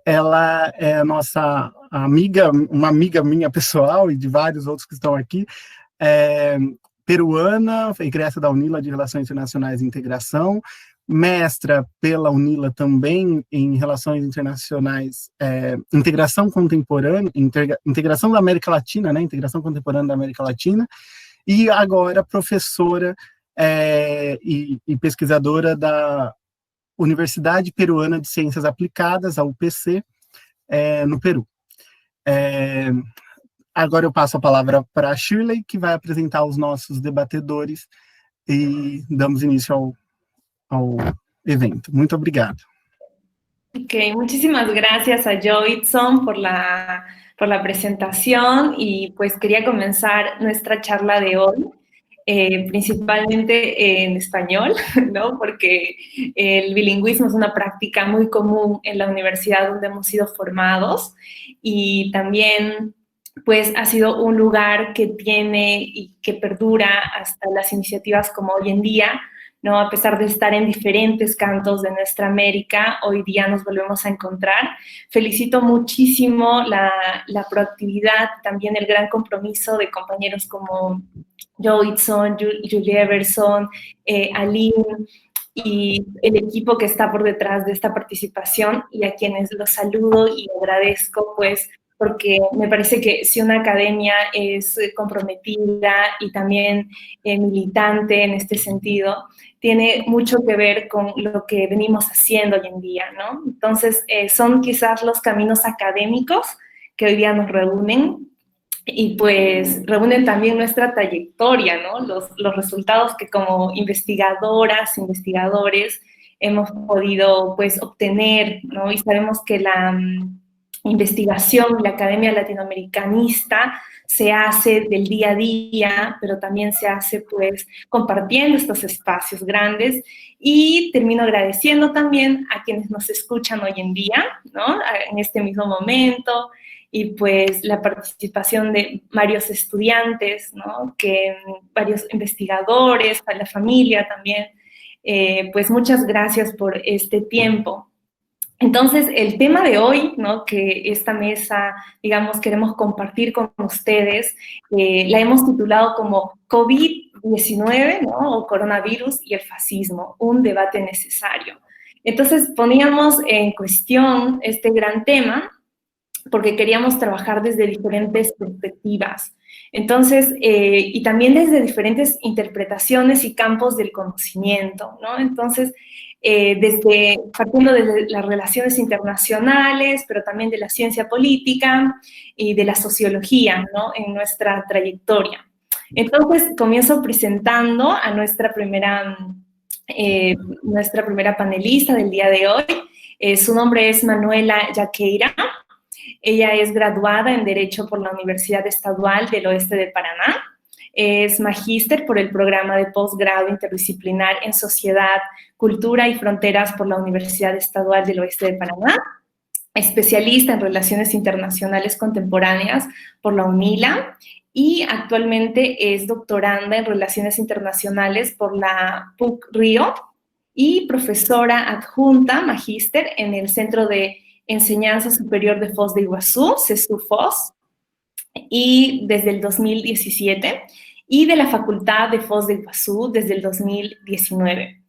Ela é nossa amiga, uma amiga minha pessoal e de vários outros que estão aqui, peruana, egressa da UNILA de Relações Internacionais e Integração, mestra pela UNILA também em Relações Internacionais, Integração Contemporânea, Integração da América Latina, né, Integração Contemporânea da América Latina, e agora professora e pesquisadora da Universidade Peruana de Ciências Aplicadas, a UPC, no Peru. Agora eu passo a palavra para a Shirley, que vai apresentar os nossos debatedores e damos início ao evento. Muito obrigado. Ok, muchísimas gracias a Joyson por la presentación y pues quería comenzar nuestra charla de hoy. Principalmente en español, ¿no? Porque el bilingüismo es una práctica muy común en la universidad donde hemos sido formados y también pues ha sido un lugar que tiene y que perdura hasta las iniciativas como hoy en día, ¿no? A pesar de estar en diferentes cantos de nuestra América, hoy día nos volvemos a encontrar. Felicito muchísimo la proactividad, también el gran compromiso de compañeros como Joyson, Julie Everson, Aline y el equipo que está por detrás de esta participación y a quienes los saludo y agradezco, pues, porque me parece que si una academia es comprometida y también militante en este sentido, tiene mucho que ver con lo que venimos haciendo hoy en día, ¿no? Entonces, son quizás los caminos académicos que hoy día nos reúnen y pues reúnen también nuestra trayectoria, ¿no? Los resultados que como investigadoras, investigadores hemos podido pues obtener, ¿no? Y sabemos que la investigación, la academia latinoamericanista se hace del día a día, pero también se hace pues compartiendo estos espacios grandes y termino agradeciendo también a quienes nos escuchan hoy en día, ¿no? En este mismo momento, y pues la participación de varios estudiantes, ¿no? Varios investigadores, para la familia también, pues muchas gracias por este tiempo. Entonces, el tema de hoy, ¿no? Que esta mesa, digamos, queremos compartir con ustedes, la hemos titulado como COVID-19, ¿no? O coronavirus y el fascismo, un debate necesario. Entonces, poníamos en cuestión este gran tema porque queríamos trabajar desde diferentes perspectivas. Entonces, y también desde diferentes interpretaciones y campos del conocimiento, ¿no? Entonces, partiendo desde las relaciones internacionales, pero también de la ciencia política y de la sociología, ¿no? En nuestra trayectoria. Entonces, comienzo presentando a nuestra primera panelista del día de hoy. Su nombre es Manuela Yaqueira. Ella es graduada en Derecho por la Universidad Estadual del Oeste de Paraná. Es magíster por el programa de posgrado interdisciplinar en Sociedad, Cultura y Fronteras por la Universidad Estadual del Oeste de Paraná. Especialista en Relaciones Internacionales Contemporáneas por la UNILA. Y actualmente es doctoranda en Relaciones Internacionales por la PUC Río. Y profesora adjunta, magíster, en el Centro de Enseñanza Superior de Foz de Iguazú, CESU-Foz, y desde el 2017, y de la Facultad de Foz de Iguazú desde el 2019.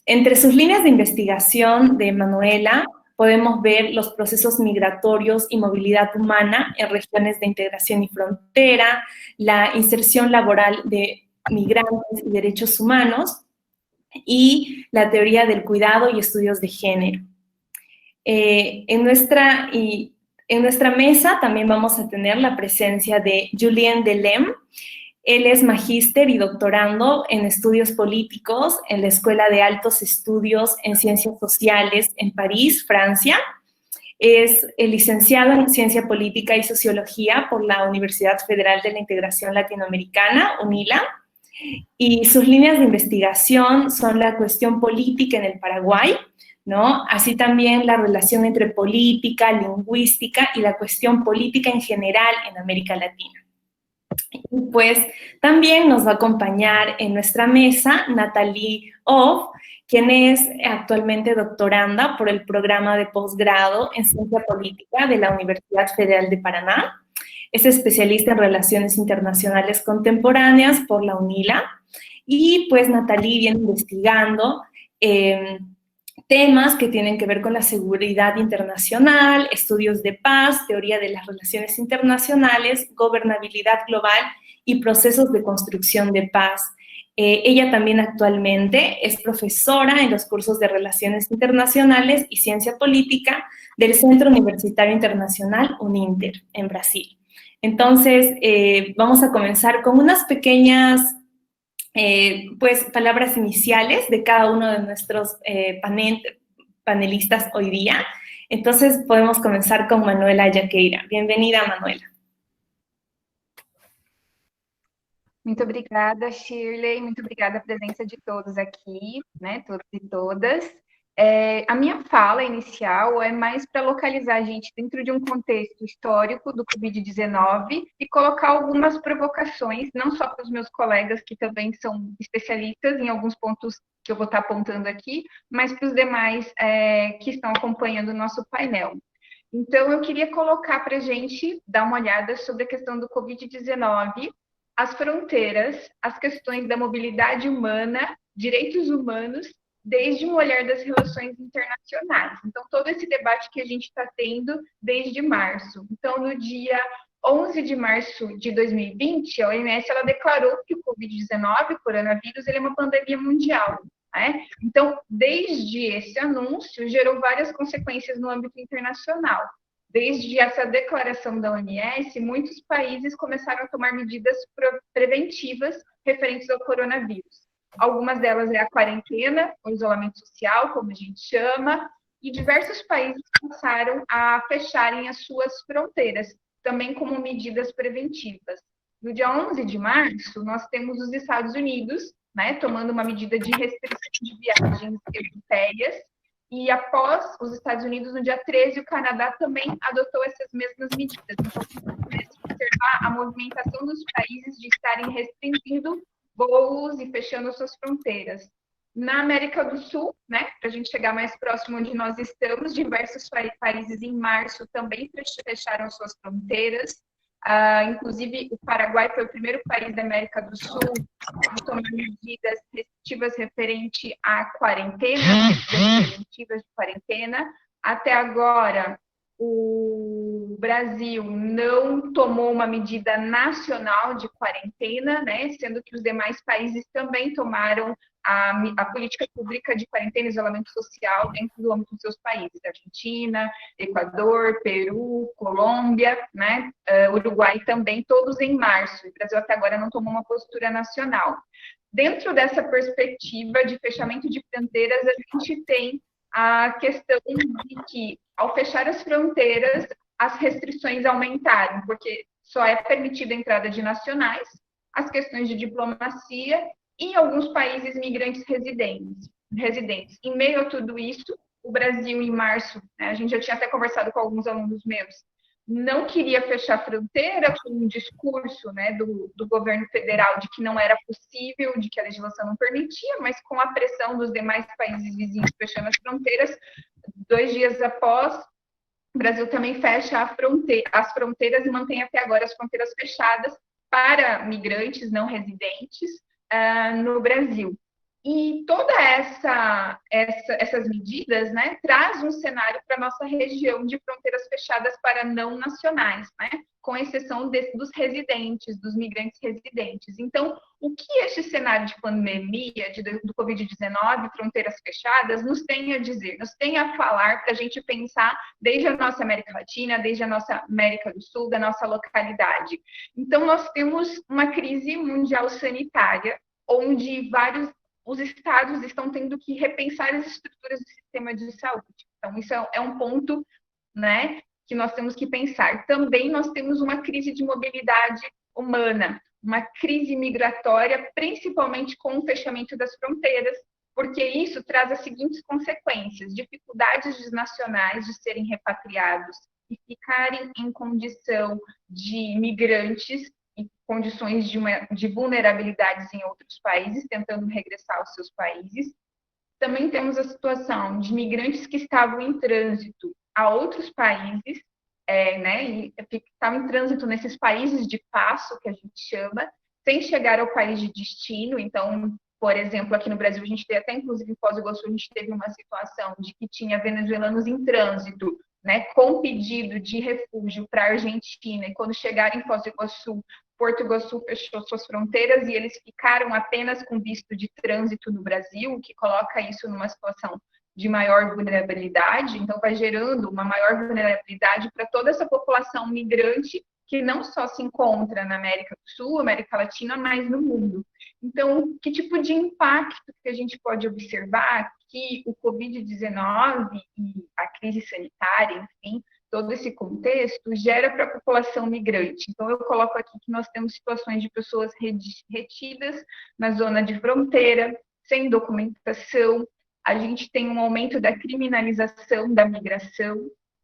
Entre sus líneas de investigación de Manuela podemos ver los procesos migratorios y movilidad humana en regiones de integración y frontera, la inserción laboral de migrantes y derechos humanos, y la teoría del cuidado y estudios de género. En nuestra mesa también vamos a tener la presencia de Julien Delem. Él es magíster y doctorando en estudios políticos en la Escuela de Altos Estudios en Ciencias Sociales en París, Francia. Es licenciado en Ciencia Política y Sociología por la Universidad Federal de la Integración Latinoamericana, UNILA. Y sus líneas de investigación son la cuestión política en el Paraguay, ¿no? Así también la relación entre política, lingüística y la cuestión política en general en América Latina. Y pues también nos va a acompañar en nuestra mesa Nathalie Hoff, quien es actualmente doctoranda por el programa de posgrado en Ciencia Política de la Universidad Federal de Paraná. Es especialista en Relaciones Internacionales Contemporáneas por la UNILA. Y pues Nathalie viene investigando temas que tienen que ver con la seguridad internacional, estudios de paz, teoría de las relaciones internacionales, gobernabilidad global y procesos de construcción de paz. Ella también actualmente es profesora en los cursos de Relaciones Internacionales y Ciencia Política del Centro Universitario Internacional UNINTER en Brasil. Entonces, vamos a comenzar con unas pequeñas pues palabras iniciales de cada uno de nuestros panelistas hoy día. Entonces podemos comenzar con Manuela Jaqueira. Bienvenida, Manuela. Muito obrigada, Shirley, muito obrigada a presença de todos aqui, né, todos e todas. A minha fala inicial é mais para localizar a gente dentro de um contexto histórico do Covid-19 e colocar algumas provocações, não só para os meus colegas, que também são especialistas em alguns pontos que eu vou estar apontando aqui, mas para os demais que estão acompanhando o nosso painel. Então, eu queria colocar para a gente dar uma olhada sobre a questão do Covid-19, as fronteiras, as questões da mobilidade humana, direitos humanos, desde um olhar das relações internacionais. Então, todo esse debate que a gente está tendo desde março. Então, no dia 11 de março de 2020, a OMS ela declarou que o Covid-19, o coronavírus, ele é uma pandemia mundial. Né? Então, desde esse anúncio, gerou várias consequências no âmbito internacional. Desde essa declaração da OMS, muitos países começaram a tomar medidas preventivas referentes ao coronavírus. Algumas delas é a quarentena, o isolamento social, como a gente chama, e diversos países passaram a fecharem as suas fronteiras, também como medidas preventivas. No dia 11 de março, nós temos os Estados Unidos, né, tomando uma medida de restrição de viagens europeias, e após os Estados Unidos, no dia 13, o Canadá também adotou essas mesmas medidas. Então, começa a observar a movimentação dos países de estarem restringindo voos e fechando suas fronteiras. Na América do Sul, né, para a gente chegar mais próximo onde nós estamos, diversos países em março também fecharam suas fronteiras. Inclusive, o Paraguai foi o primeiro país da América do Sul a tomar medidas restritivas referente à quarentena, medidas preventivas de quarentena. Até agora, o Brasil não tomou uma medida nacional de quarentena, né, sendo que os demais países também tomaram a política pública de quarentena e isolamento social dentro do âmbito dos seus países, Argentina, Equador, Peru, Colômbia, né, Uruguai também, todos em março. O Brasil até agora não tomou uma postura nacional. Dentro dessa perspectiva de fechamento de fronteiras, a gente tem a questão de que, ao fechar as fronteiras, as restrições aumentaram, porque só é permitida a entrada de nacionais, as questões de diplomacia e alguns países migrantes residentes. Em meio a tudo isso, o Brasil, em março, né, a gente já tinha até conversado com alguns alunos meus, não queria fechar a fronteira com um discurso, né, do governo federal de que não era possível, de que a legislação não permitia, mas com a pressão dos demais países vizinhos fechando as fronteiras, 2 dias após, o Brasil também fecha as fronteiras e mantém até agora as fronteiras fechadas para migrantes não residentes no Brasil. E toda essas medidas, né, traz um cenário para a nossa região de fronteiras fechadas para não nacionais, né, com exceção dos residentes, dos migrantes residentes. Então, o que este cenário de pandemia, do Covid-19, fronteiras fechadas, nos tem a dizer, nos tem a falar para a gente pensar desde a nossa América Latina, desde a nossa América do Sul, da nossa localidade. Então, nós temos uma crise mundial sanitária, onde os estados estão tendo que repensar as estruturas do sistema de saúde. Então, isso é um ponto, né, que nós temos que pensar. Também nós temos uma crise de mobilidade humana, uma crise migratória, principalmente com o fechamento das fronteiras, porque isso traz as seguintes consequências: dificuldades dos nacionais de serem repatriados e ficarem em condição de migrantes, condições de vulnerabilidades em outros países, tentando regressar aos seus países. Também temos a situação de migrantes que estavam em trânsito a outros países, né, e estavam em trânsito nesses países de passo, que a gente chama, sem chegar ao país de destino. Então, por exemplo, aqui no Brasil, a gente tem até, inclusive, em Foz do Iguaçu, a gente teve uma situação de que tinha venezuelanos em trânsito, né, com pedido de refúgio para a Argentina, e quando chegaram em Foz do Iguaçu, Porto Iguaçu fechou suas fronteiras e eles ficaram apenas com visto de trânsito no Brasil, o que coloca isso numa situação de maior vulnerabilidade. Então, vai gerando uma maior vulnerabilidade para toda essa população migrante que não só se encontra na América do Sul, América Latina, mas no mundo. Então, que tipo de impacto que a gente pode observar que o Covid-19 e a crise sanitária, enfim, todo esse contexto gera para a população migrante? Então, eu coloco aqui que nós temos situações de pessoas retidas na zona de fronteira, sem documentação, a gente tem um aumento da criminalização da migração,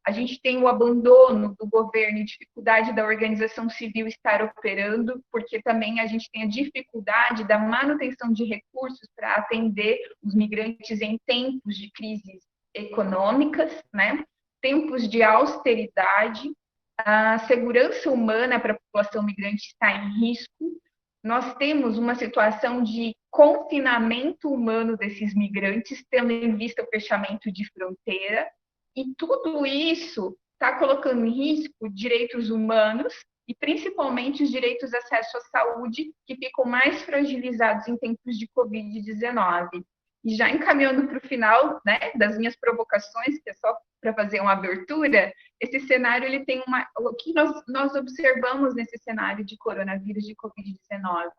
a gente tem o abandono do governo e dificuldade da organização civil estar operando, porque também a gente tem a dificuldade da manutenção de recursos para atender os migrantes em tempos de crises econômicas, né? Tempos de austeridade, a segurança humana para a população migrante está em risco. Nós temos uma situação de confinamento humano desses migrantes, tendo em vista o fechamento de fronteira, e tudo isso está colocando em risco direitos humanos e principalmente os direitos de acesso à saúde, que ficam mais fragilizados em tempos de Covid-19. E já encaminhando para o final, né, das minhas provocações, que é só para fazer uma abertura, esse cenário ele tem o que nós observamos nesse cenário de coronavírus, de Covid-19,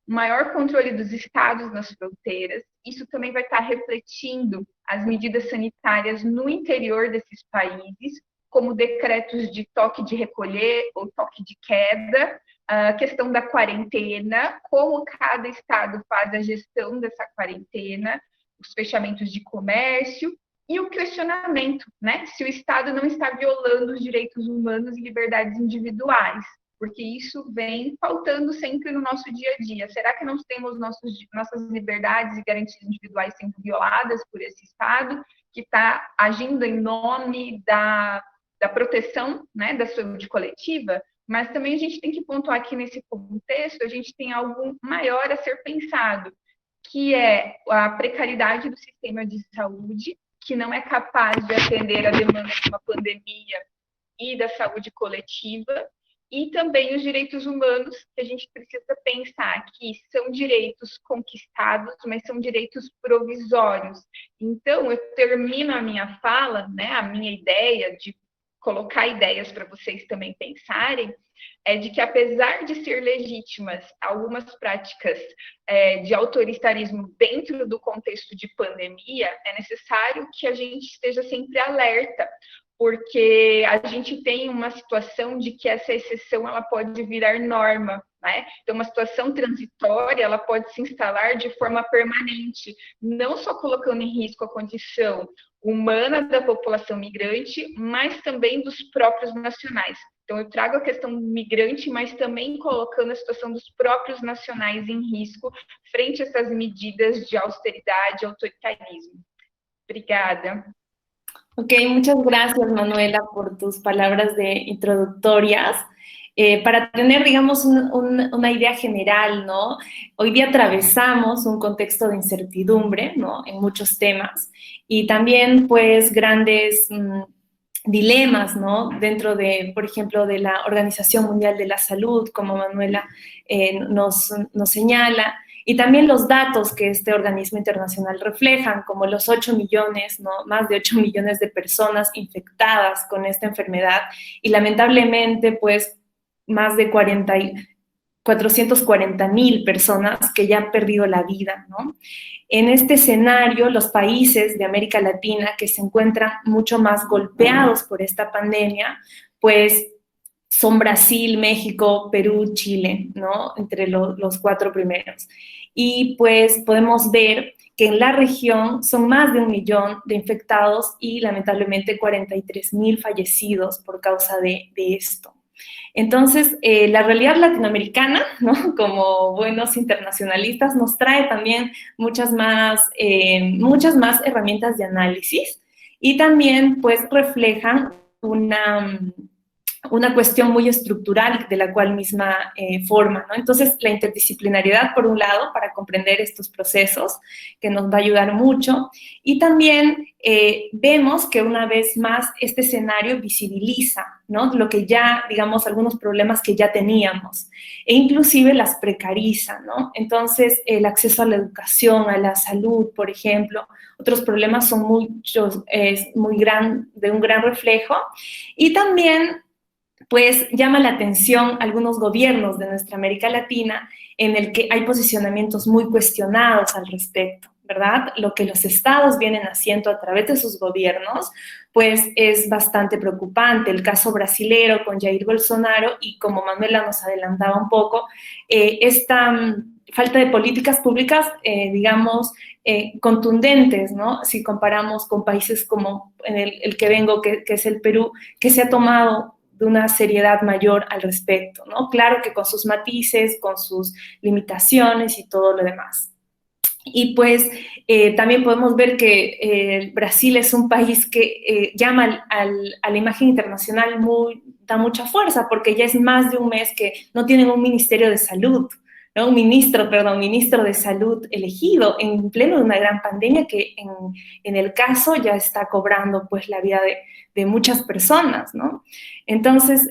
o maior controle dos estados nas fronteiras. Isso também vai estar refletindo as medidas sanitárias no interior desses países, como decretos de toque de recolher ou toque de queda, a questão da quarentena, como cada estado faz a gestão dessa quarentena, os fechamentos de comércio e o questionamento, né, se o Estado não está violando os direitos humanos e liberdades individuais, porque isso vem faltando sempre no nosso dia a dia. Será que nós temos nossas liberdades e garantias individuais sendo violadas por esse Estado, que está agindo em nome da proteção, né, da saúde coletiva? Mas também a gente tem que pontuar aqui nesse contexto, a gente tem algo maior a ser pensado, que é a precariedade do sistema de saúde, que não é capaz de atender a demanda de uma pandemia e da saúde coletiva, e também os direitos humanos, que a gente precisa pensar que são direitos conquistados, mas são direitos provisórios. Então, eu termino a minha fala, né, a minha ideia de colocar ideias para vocês também pensarem, é de que, apesar de ser legítimas algumas práticas de autoritarismo dentro do contexto de pandemia, é necessário que a gente esteja sempre alerta, porque a gente tem uma situação de que essa exceção ela pode virar norma, né? Então, uma situação transitória ela pode se instalar de forma permanente, não só colocando em risco a condição humana da população migrante, mas também dos próprios nacionais. Então, eu trago a questão migrante, mas também colocando a situação dos próprios nacionais em risco frente a essas medidas de austeridade e autoritarismo. Obrigada. Ok, muchas gracias, Manuela, por tus palabras introductorias. Para tener, digamos, una idea general, ¿no? Hoy día atravesamos un contexto de incertidumbre, ¿no? En muchos temas y también, pues, grandes dilemas, ¿no? Dentro de, por ejemplo, de la Organización Mundial de la Salud, como Manuela nos señala, y también los datos que este organismo internacional reflejan, como los 8 millones, ¿no? Más de 8 millones de personas infectadas con esta enfermedad y lamentablemente, pues, más de 440,000 personas que ya han perdido la vida, ¿no? En este escenario, los países de América Latina que se encuentran mucho más golpeados por esta pandemia, pues son Brasil, México, Perú, Chile, ¿no? Entre los 4 primeros. Y pues podemos ver que en la región son más de 1 millón de infectados y lamentablemente 43,000 fallecidos por causa de esto. Entonces, la realidad latinoamericana, ¿no? Como buenos internacionalistas, nos trae también muchas más herramientas de análisis y también, pues, reflejan una cuestión muy estructural de la cual misma forma, ¿no? Entonces, la interdisciplinariedad, por un lado, para comprender estos procesos, que nos va a ayudar mucho, y también vemos que una vez más este escenario visibiliza, ¿no? Lo que ya, digamos, algunos problemas que ya teníamos, e inclusive las precariza, ¿no? Entonces, el acceso a la educación, a la salud, por ejemplo, otros problemas son muchos, de un gran reflejo, y también pues llama la atención algunos gobiernos de nuestra América Latina en el que hay posicionamientos muy cuestionados al respecto, ¿verdad? Lo que los estados vienen haciendo a través de sus gobiernos, pues es bastante preocupante. El caso brasilero con Jair Bolsonaro y como Manuela nos adelantaba un poco, esta falta de políticas públicas, digamos, contundentes, ¿no? Si comparamos con países como el que vengo, que es el Perú, que se ha tomado de una seriedad mayor al respecto, ¿no? Claro que con sus matices, con sus limitaciones y todo lo demás. Y pues también podemos ver que Brasil es un país que llama a la imagen internacional da mucha fuerza, porque ya es más de un mes que no tienen un ministerio de salud, ¿no? Un ministro de salud elegido en pleno de una gran pandemia que en el caso ya está cobrando pues la vida de muchas personas, ¿no? Entonces,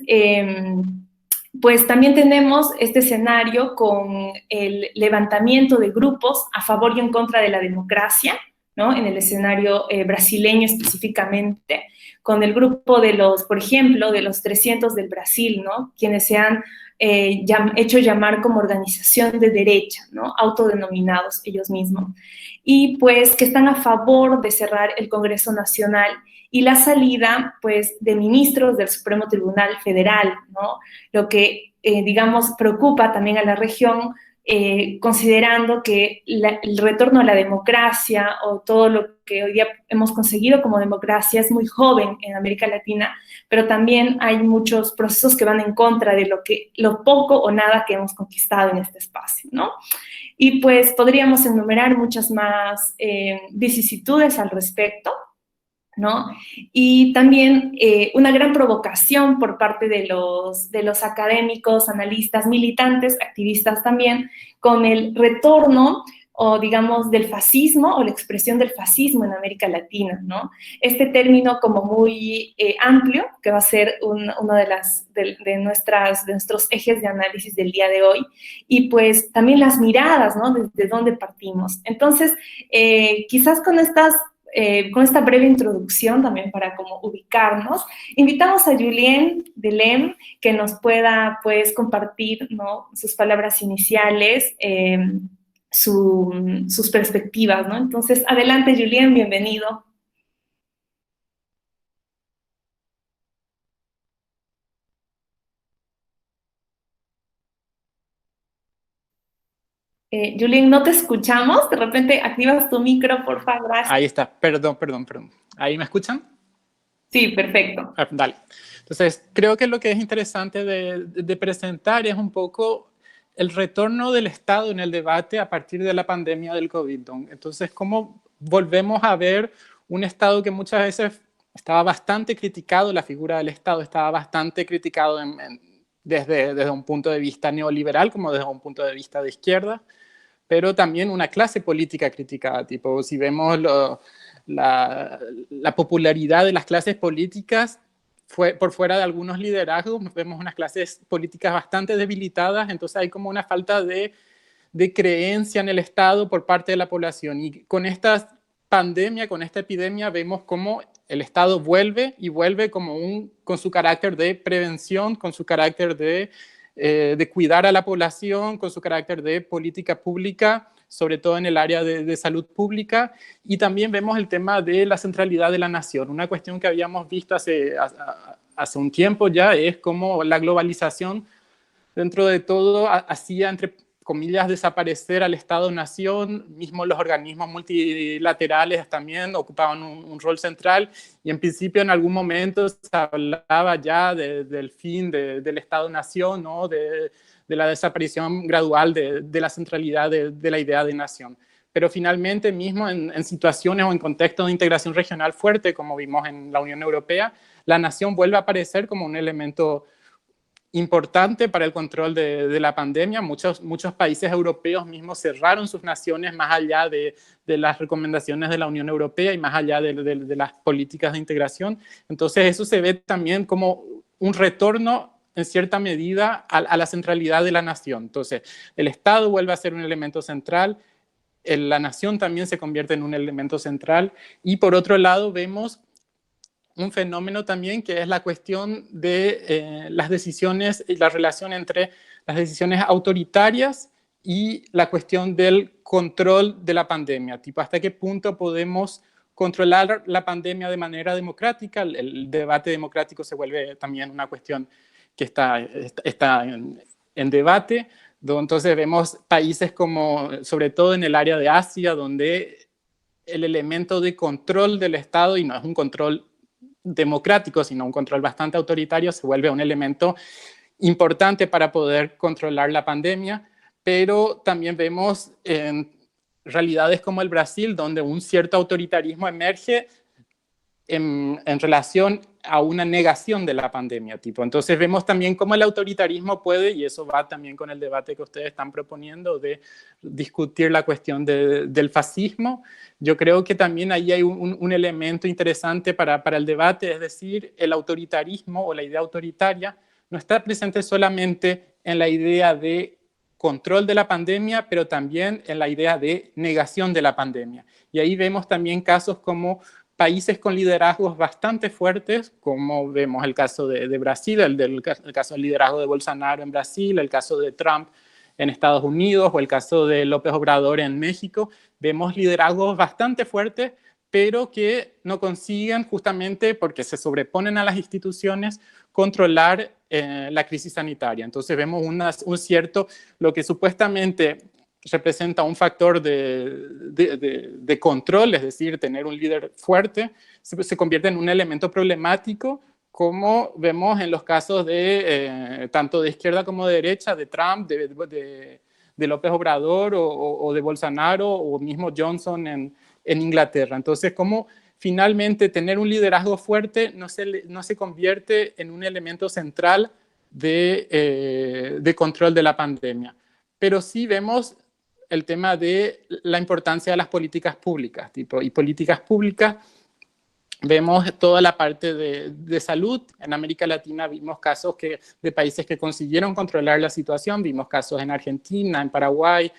pues también tenemos este escenario con el levantamiento de grupos a favor y en contra de la democracia, ¿no? En el escenario brasileño específicamente, con el grupo de los, por ejemplo, de los 300 del Brasil, ¿no? Quienes se han hecho llamar como organización de derecha, ¿no? Autodenominados ellos mismos. Y pues que están a favor de cerrar el Congreso Nacional y la salida, pues, de ministros del Supremo Tribunal Federal, ¿no? Lo que, digamos, preocupa también a la región, considerando que el retorno a la democracia o todo lo que hoy día hemos conseguido como democracia es muy joven en América Latina, pero también hay muchos procesos que van en contra de lo poco o nada que hemos conquistado en este espacio, ¿no? Y pues podríamos enumerar muchas más vicisitudes al respecto, ¿no? Y también una gran provocación por parte de los académicos, analistas, militantes, activistas también, con el retorno o digamos del fascismo o la expresión del fascismo en América Latina, ¿no? Este término como muy amplio, que va a ser uno de nuestros ejes de análisis del día de hoy, y pues también las miradas, ¿no? Desde dónde partimos. Entonces, quizás con esta breve introducción también para como ubicarnos, invitamos a Julien Delem que nos pueda pues compartir, ¿no? Sus palabras iniciales, sus perspectivas, ¿no? Entonces, adelante Julien, bienvenido. Julien, no te escuchamos, de repente activas tu micro, por favor. Gracias. Ahí está, perdón. ¿Ahí me escuchan? Sí, perfecto. Dale. Entonces, creo que lo que es interesante de presentar es un poco el retorno del Estado en el debate a partir de la pandemia del COVID. Entonces, cómo volvemos a ver un Estado que muchas veces estaba bastante criticado, la figura del Estado estaba bastante criticado desde un punto de vista neoliberal como desde un punto de vista de izquierda, pero también una clase política criticada. Tipo, si vemos la popularidad de las clases políticas por fuera de algunos liderazgos, vemos unas clases políticas bastante debilitadas, entonces hay como una falta de creencia en el Estado por parte de la población. Y con esta pandemia, con esta epidemia, vemos cómo el Estado vuelve con su carácter de prevención, con su carácter de cuidar a la población, con su carácter de política pública, sobre todo en el área de salud pública, y también vemos el tema de la centralidad de la nación. Una cuestión que habíamos visto hace un tiempo ya es cómo la globalización, dentro de todo, hacía, entre comillas, desaparecer al Estado-nación, mismo los organismos multilaterales también ocupaban un rol central, y en principio en algún momento se hablaba ya del fin del Estado-nación, ¿no? de la desaparición gradual de la centralidad de la idea de nación. Pero finalmente, mismo en situaciones o en contextos de integración regional fuerte, como vimos en la Unión Europea, la nación vuelve a aparecer como un elemento importante para el control de la pandemia. Muchos países europeos mismos cerraron sus naciones más allá de las recomendaciones de la Unión Europea y más allá de las políticas de integración. Entonces eso se ve también como un retorno en cierta medida a la centralidad de la nación. Entonces el Estado vuelve a ser un elemento central, la nación también se convierte en un elemento central, y por otro lado vemos un fenómeno también que es la cuestión de las decisiones y la relación entre las decisiones autoritarias y la cuestión del control de la pandemia, tipo hasta qué punto podemos controlar la pandemia de manera democrática. El debate democrático se vuelve también una cuestión que está en debate. Entonces vemos países como, sobre todo en el área de Asia, donde el elemento de control del Estado, y no es un control democrático, sino un control bastante autoritario, se vuelve un elemento importante para poder controlar la pandemia. Pero también vemos en realidades como el Brasil, donde un cierto autoritarismo emerge en relación a una negación de la pandemia. Entonces vemos también cómo el autoritarismo puede, y eso va también con el debate que ustedes están proponiendo, de discutir la cuestión del fascismo. Yo creo que también ahí hay un elemento interesante para el debate, es decir, el autoritarismo o la idea autoritaria no está presente solamente en la idea de control de la pandemia, pero también en la idea de negación de la pandemia. Y ahí vemos también casos como países con liderazgos bastante fuertes, como vemos el caso de Brasil, el caso del liderazgo de Bolsonaro en Brasil, el caso de Trump en Estados Unidos o el caso de López Obrador en México. Vemos liderazgos bastante fuertes, pero que no consiguen, justamente porque se sobreponen a las instituciones, controlar la crisis sanitaria. Entonces vemos un cierto, lo que supuestamente representa un factor de control, es decir, tener un líder fuerte, se convierte en un elemento problemático, como vemos en los casos de tanto de izquierda como de derecha, de Trump, de López Obrador o de Bolsonaro, o mismo Johnson en Inglaterra. Entonces, como finalmente tener un liderazgo fuerte no se convierte en un elemento central de control de la pandemia. Pero sí vemos el tema de la importancia de las políticas públicas, y políticas públicas, vemos toda la parte de salud. En América Latina vimos casos de países que consiguieron controlar la situación, vimos casos en Argentina, en Paraguay,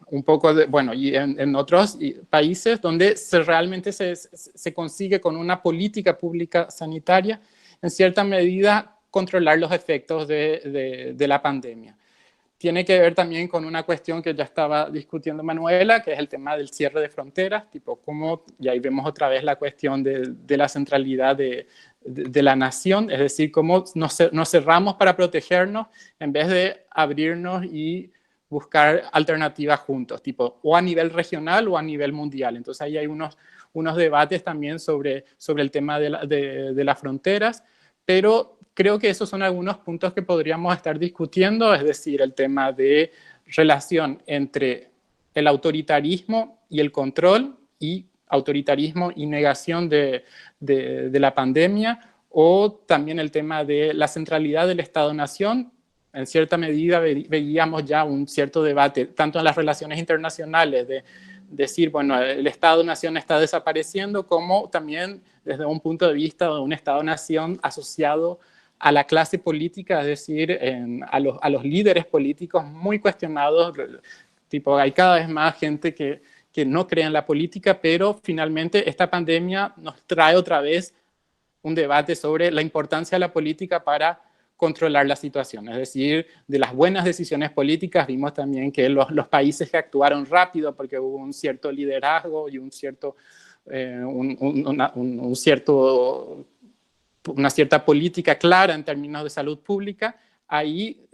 un poco y en otros países donde realmente se consigue con una política pública sanitaria, en cierta medida, controlar los efectos de la pandemia. Tiene que ver también con una cuestión que ya estaba discutiendo Manuela, que es el tema del cierre de fronteras, y ahí vemos otra vez la cuestión de la centralidad de la nación, es decir, cómo nos cerramos para protegernos en vez de abrirnos y buscar alternativas juntos, o a nivel regional o a nivel mundial. Entonces ahí hay unos debates también sobre el tema de las fronteras, pero creo que esos son algunos puntos que podríamos estar discutiendo, es decir, el tema de relación entre el autoritarismo y el control, y autoritarismo y negación de la pandemia, o también el tema de la centralidad del Estado-nación. En cierta medida veíamos ya un cierto debate, tanto en las relaciones internacionales, de decir, bueno, el Estado-nación está desapareciendo, como también desde un punto de vista de un Estado-nación asociado a la clase política, es decir, a los líderes políticos muy cuestionados. Hay cada vez más gente que no cree en la política, pero finalmente esta pandemia nos trae otra vez un debate sobre la importancia de la política para controlar la situación. Es decir, de las buenas decisiones políticas vimos también que los países que actuaron rápido porque hubo un cierto liderazgo y una cierta política clara en términos de salud pública, ahí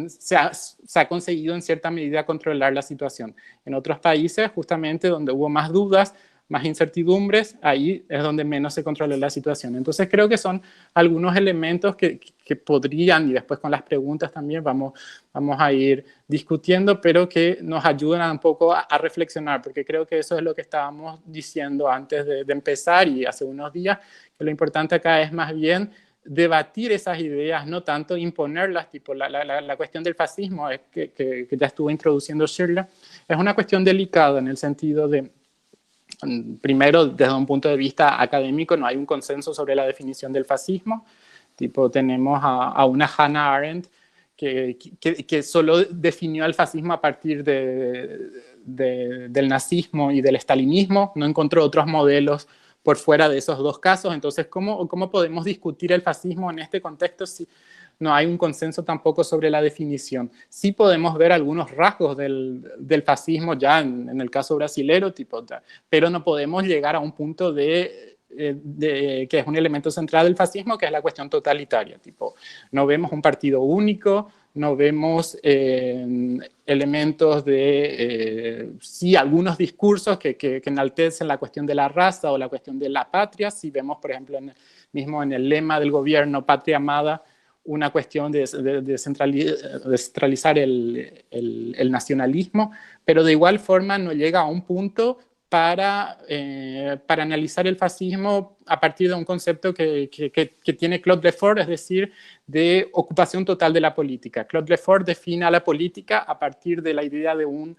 se ha conseguido en cierta medida controlar la situación. En otros países, justamente donde hubo más dudas, más incertidumbres, ahí es donde menos se controla la situación. Entonces creo que son algunos elementos que podrían, y después con las preguntas también vamos a ir discutiendo, pero que nos ayudan un poco a reflexionar, porque creo que eso es lo que estábamos diciendo antes de empezar y hace unos días, que lo importante acá es más bien debatir esas ideas, no tanto imponerlas, tipo la cuestión del fascismo, es que ya estuvo introduciendo Shirley, es una cuestión delicada en el sentido de, primero, desde un punto de vista académico, no hay un consenso sobre la definición del fascismo. Tipo, tenemos a una Hannah Arendt que solo definió el fascismo a partir del nazismo y del estalinismo, no encontró otros modelos por fuera de esos dos casos. Entonces, ¿cómo podemos discutir el fascismo en este contexto si no hay un consenso tampoco sobre la definición? Sí podemos ver algunos rasgos del fascismo ya en el caso brasilero, pero no podemos llegar a un punto que es un elemento central del fascismo, que es la cuestión totalitaria. No vemos un partido único, no vemos elementos de, sí, algunos discursos que enaltecen la cuestión de la raza o la cuestión de la patria. Sí vemos, por ejemplo, mismo en el lema del gobierno, Patria Amada, una cuestión de descentralizar el nacionalismo, pero de igual forma no llega a un punto para analizar el fascismo a partir de un concepto que tiene Claude Lefort, es decir, de ocupación total de la política. Claude Lefort define a la política a partir de la idea de un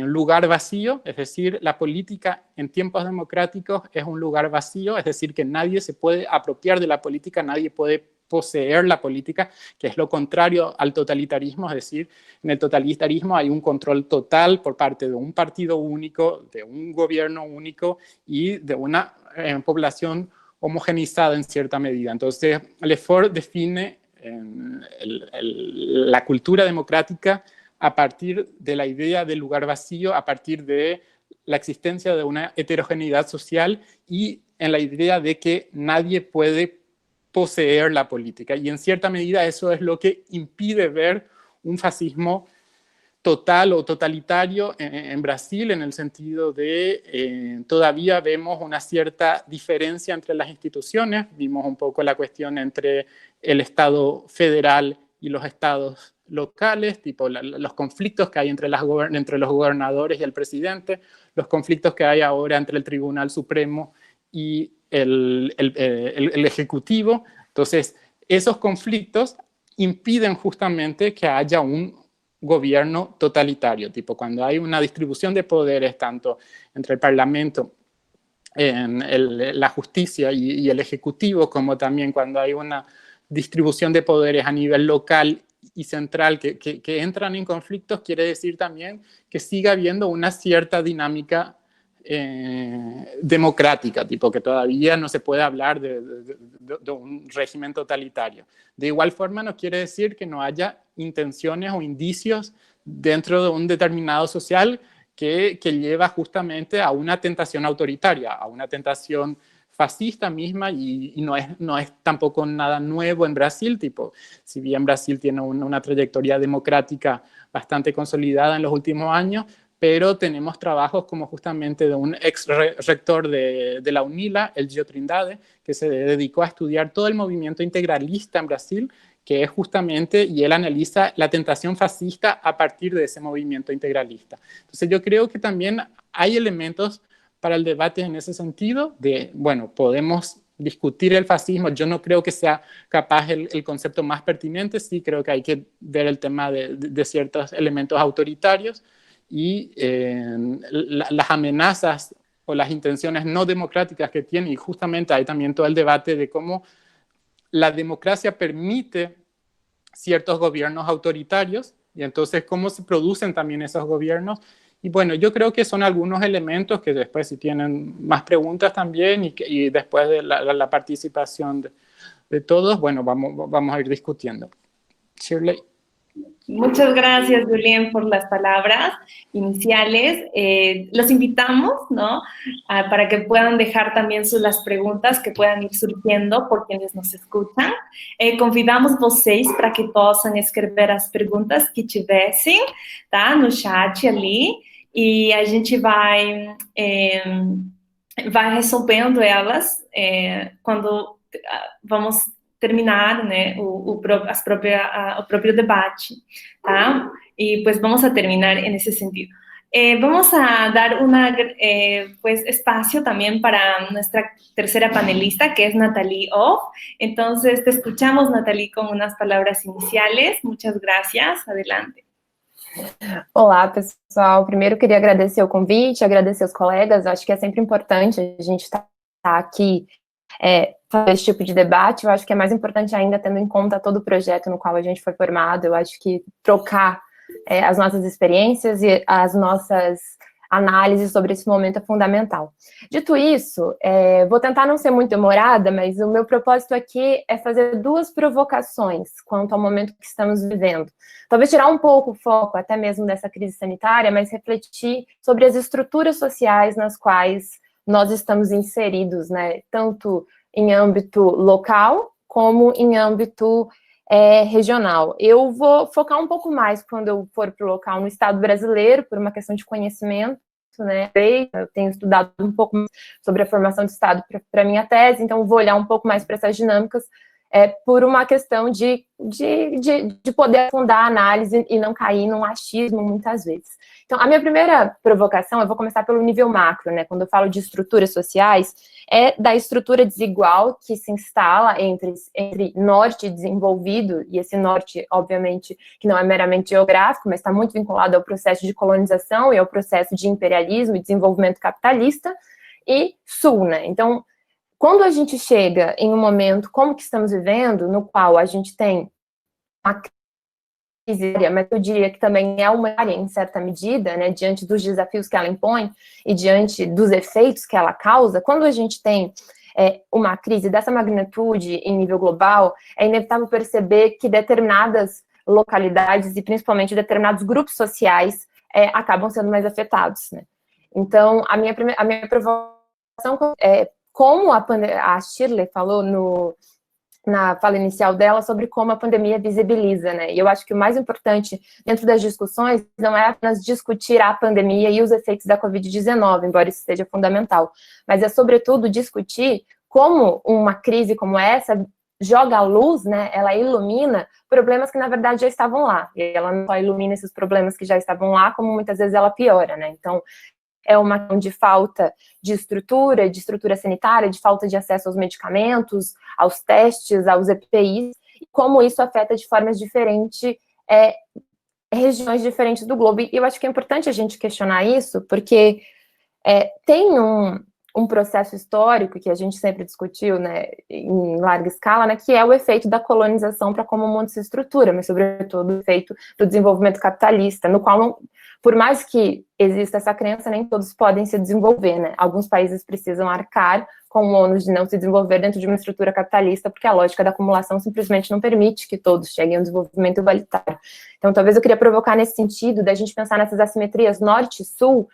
lugar vacío, es decir, la política en tiempos democráticos es un lugar vacío, es decir, que nadie se puede apropiar de la política, nadie puede poseer la política, que es lo contrario al totalitarismo, es decir, en el totalitarismo hay un control total por parte de un partido único, de un gobierno único y de una población homogeneizada en cierta medida. Entonces, Lefort define la cultura democrática a partir de la idea del lugar vacío, a partir de la existencia de una heterogeneidad social y en la idea de que nadie puede poseer la política. Y en cierta medida eso es lo que impide ver un fascismo total o totalitario en Brasil, en el sentido de todavía vemos una cierta diferencia entre las instituciones. Vimos un poco la cuestión entre el Estado federal y los estados locales, los conflictos que hay entre los gobernadores y el presidente, los conflictos que hay ahora entre el Tribunal Supremo y el Ejecutivo. Entonces, esos conflictos impiden justamente que haya un gobierno totalitario, cuando hay una distribución de poderes tanto entre el Parlamento, la justicia y el Ejecutivo, como también cuando hay una distribución de poderes a nivel local y central que entran en conflictos, quiere decir también que siga habiendo una cierta dinámica democrática, que todavía no se puede hablar de un régimen totalitario. De igual forma, no quiere decir que no haya intenciones o indicios dentro de un determinado social que lleva justamente a una tentación autoritaria, a una tentación fascista misma, y no es tampoco nada nuevo en Brasil. Si bien Brasil tiene una trayectoria democrática bastante consolidada en los últimos años, pero tenemos trabajos como justamente de un ex rector de la UNILA, el Gio Trindade, que se dedicó a estudiar todo el movimiento integralista en Brasil, que es justamente, y él analiza la tentación fascista a partir de ese movimiento integralista. Entonces yo creo que también hay elementos para el debate en ese sentido, podemos discutir el fascismo. Yo no creo que sea capaz el concepto más pertinente, sí creo que hay que ver el tema de ciertos elementos autoritarios, y las amenazas o las intenciones no democráticas que tiene, y justamente hay también todo el debate de cómo la democracia permite ciertos gobiernos autoritarios, y entonces cómo se producen también esos gobiernos. Y yo creo que son algunos elementos que después, si tienen más preguntas también, y después de la participación de todos, vamos a ir discutiendo. Shirley. Muchas gracias, Julián, por las palabras iniciales. Los invitamos, ¿no? Para que puedan dejar también las preguntas que puedan ir surgiendo por quienes nos escutam. Convidamos vocês para que possam escrever as perguntas que tivessem, tá? No chat ali. E a gente vai resolvendo elas quando vamos terminar, né, o próprio debate, tá? E pues vamos a terminar en ese sentido. Vamos a dar pues espacio también para nuestra tercera panelista, que es Nathalie Off. Entonces, te escuchamos, Nathalie, con unas palabras iniciales. Muchas gracias. Adelante. Olá, pessoal. Primeiro, queria agradecer o convite, agradecer os colegas. Acho que é sempre importante a gente estar aqui fazer esse tipo de debate. Eu acho que é mais importante ainda tendo em conta todo o projeto no qual a gente foi formado. Eu acho que trocar as nossas experiências e as nossas análises sobre esse momento é fundamental. Dito isso, vou tentar não ser muito demorada, mas o meu propósito aqui é fazer duas provocações quanto ao momento que estamos vivendo. Talvez tirar um pouco o foco até mesmo dessa crise sanitária, mas refletir sobre as estruturas sociais nas quais nós estamos inseridos, né? Tanto em âmbito local como em âmbito regional. Eu vou focar um pouco mais quando eu for para o local no Estado brasileiro, por uma questão de conhecimento, né? Eu tenho estudado um pouco mais sobre a formação do Estado para minha tese, então vou olhar um pouco mais para essas dinâmicas por uma questão de poder aprofundar a análise e não cair num achismo muitas vezes. Então, a minha primeira provocação, eu vou começar pelo nível macro, né? Quando eu falo de estruturas sociais, é da estrutura desigual que se instala entre norte desenvolvido, e esse norte, obviamente, que não é meramente geográfico, mas está muito vinculado ao processo de colonização e ao processo de imperialismo e desenvolvimento capitalista, e sul, né? Então, quando a gente chega em um momento como que estamos vivendo, no qual a gente tem uma crise, mas eu diria que também é uma área em certa medida, né, diante dos desafios que ela impõe e diante dos efeitos que ela causa, quando a gente tem uma crise dessa magnitude em nível global, é inevitável perceber que determinadas localidades e principalmente determinados grupos sociais acabam sendo mais afetados, né? Então, a minha provocação como a Shirley falou na fala inicial dela sobre como a pandemia visibiliza, né? E eu acho que o mais importante dentro das discussões não é apenas discutir a pandemia e os efeitos da Covid-19, embora isso seja fundamental, mas é, sobretudo, discutir como uma crise como essa joga à luz, né? Ela ilumina problemas que, na verdade, já estavam lá. E ela não só ilumina esses problemas que já estavam lá, como muitas vezes ela piora, né? Então, é uma questão de falta de estrutura sanitária, de falta de acesso aos medicamentos, aos testes, aos EPIs, e como isso afeta de formas diferentes regiões diferentes do globo. E eu acho que é importante a gente questionar isso, porque tem um processo histórico que a gente sempre discutiu, né, em larga escala, né, que é o efeito da colonização para como o mundo se estrutura, mas sobretudo o efeito do desenvolvimento capitalista, no qual, por mais que exista essa crença, nem todos podem se desenvolver, né? Alguns países precisam arcar com o ônus de não se desenvolver dentro de uma estrutura capitalista, porque a lógica da acumulação simplesmente não permite que todos cheguem ao desenvolvimento igualitário. Então, talvez eu queria provocar nesse sentido, da gente pensar nessas assimetrias norte e sul,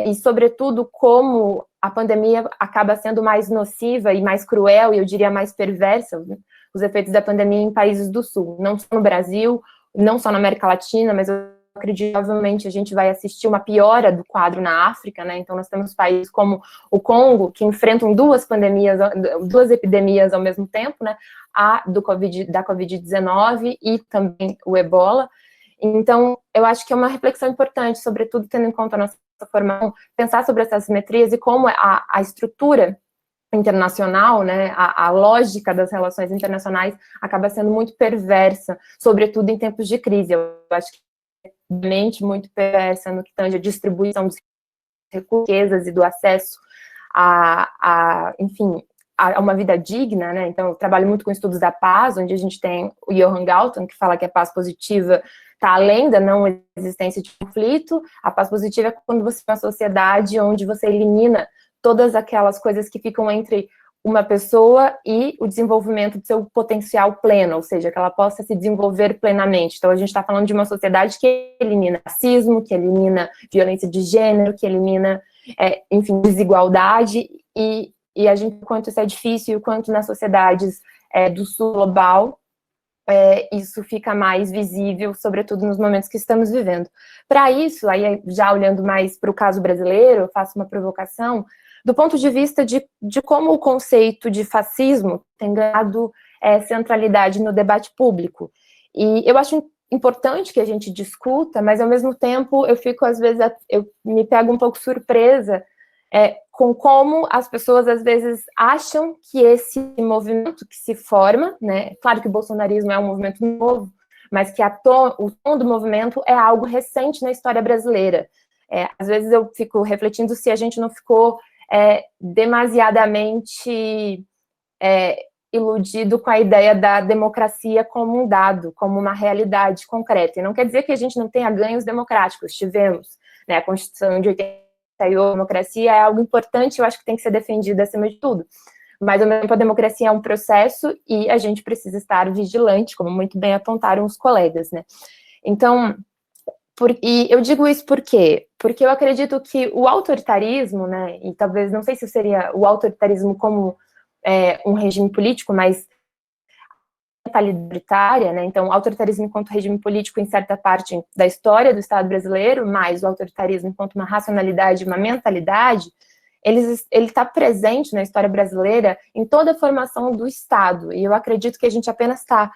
e, sobretudo, como a pandemia acaba sendo mais nociva e mais cruel, e eu diria mais perversa, né? Os efeitos da pandemia em países do sul, não só no Brasil, não só na América Latina, mas eu acredito que provavelmente a gente vai assistir uma piora do quadro na África, né? Então nós temos países como o Congo, que enfrentam duas epidemias ao mesmo tempo, né? A da Covid-19 e também o Ebola. Então, eu acho que é uma reflexão importante, sobretudo tendo em conta a nossa formação, pensar sobre essas simetrias e como a estrutura internacional, né, a lógica das relações internacionais acaba sendo muito perversa, sobretudo em tempos de crise. Eu acho que muito perversa no que tange a distribuição dos riquezas e do acesso enfim, a uma vida digna, né? Então, eu trabalho muito com estudos da paz, onde a gente tem o Johan Galton, que fala que a paz positiva está além da não existência de conflito. A paz positiva é quando você tem uma sociedade onde você elimina todas aquelas coisas que ficam entre uma pessoa e o desenvolvimento do seu potencial pleno, ou seja, que ela possa se desenvolver plenamente. Então, a gente está falando de uma sociedade que elimina racismo, que elimina violência de gênero, que elimina, enfim, desigualdade, e a gente, o quanto isso é difícil, e o quanto nas sociedades do sul global, isso fica mais visível, sobretudo nos momentos que estamos vivendo. Para isso, aí já olhando mais para o caso brasileiro, eu faço uma provocação, do ponto de vista de como o conceito de fascismo tem ganhado centralidade no debate público. E eu acho importante que a gente discuta, mas, ao mesmo tempo, eu fico, às vezes, eu me pego um pouco surpresa com como as pessoas, às vezes, acham que esse movimento que se forma, né, claro que o bolsonarismo é um movimento novo, mas que o tom do movimento é algo recente na história brasileira. Às vezes eu fico refletindo se a gente não ficou demasiadamente iludido com a ideia da democracia como um dado, como uma realidade concreta. E não quer dizer que a gente não tenha ganhos democráticos, tivemos, né, a Constituição de 88, a democracia é algo importante, eu acho que tem que ser defendida acima de tudo. Mas, ao mesmo tempo, a democracia é um processo e a gente precisa estar vigilante, como muito bem apontaram os colegas, né? Então, e eu digo isso por quê? Porque eu acredito que o autoritarismo, né, e talvez, não sei se seria o autoritarismo como um regime político, mas totalitária, né, então o autoritarismo enquanto regime político em certa parte da história do Estado brasileiro, mais o autoritarismo enquanto uma racionalidade, uma mentalidade, ele está presente na história brasileira em toda a formação do Estado, e eu acredito que a gente apenas está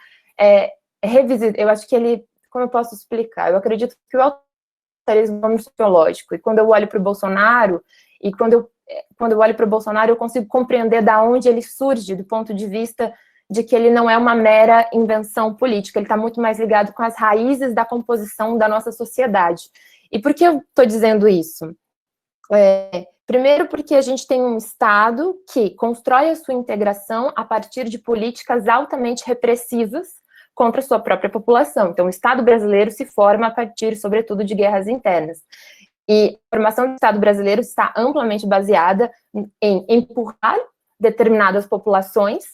revisitando, eu acho que ele, como eu posso explicar? Eu acredito que o autoritarismo é um sociológico, e quando eu olho para o Bolsonaro, e quando eu olho para o Bolsonaro, eu consigo compreender da onde ele surge, do ponto de vista de que ele não é uma mera invenção política, ele está muito mais ligado com as raízes da composição da nossa sociedade. E por que eu estou dizendo isso? Primeiro porque a gente tem um Estado que constrói a sua integração a partir de políticas altamente repressivas contra a sua própria população. Então, o Estado brasileiro se forma a partir, sobretudo, de guerras internas. E a formação do Estado brasileiro está amplamente baseada em empurrar determinadas populações,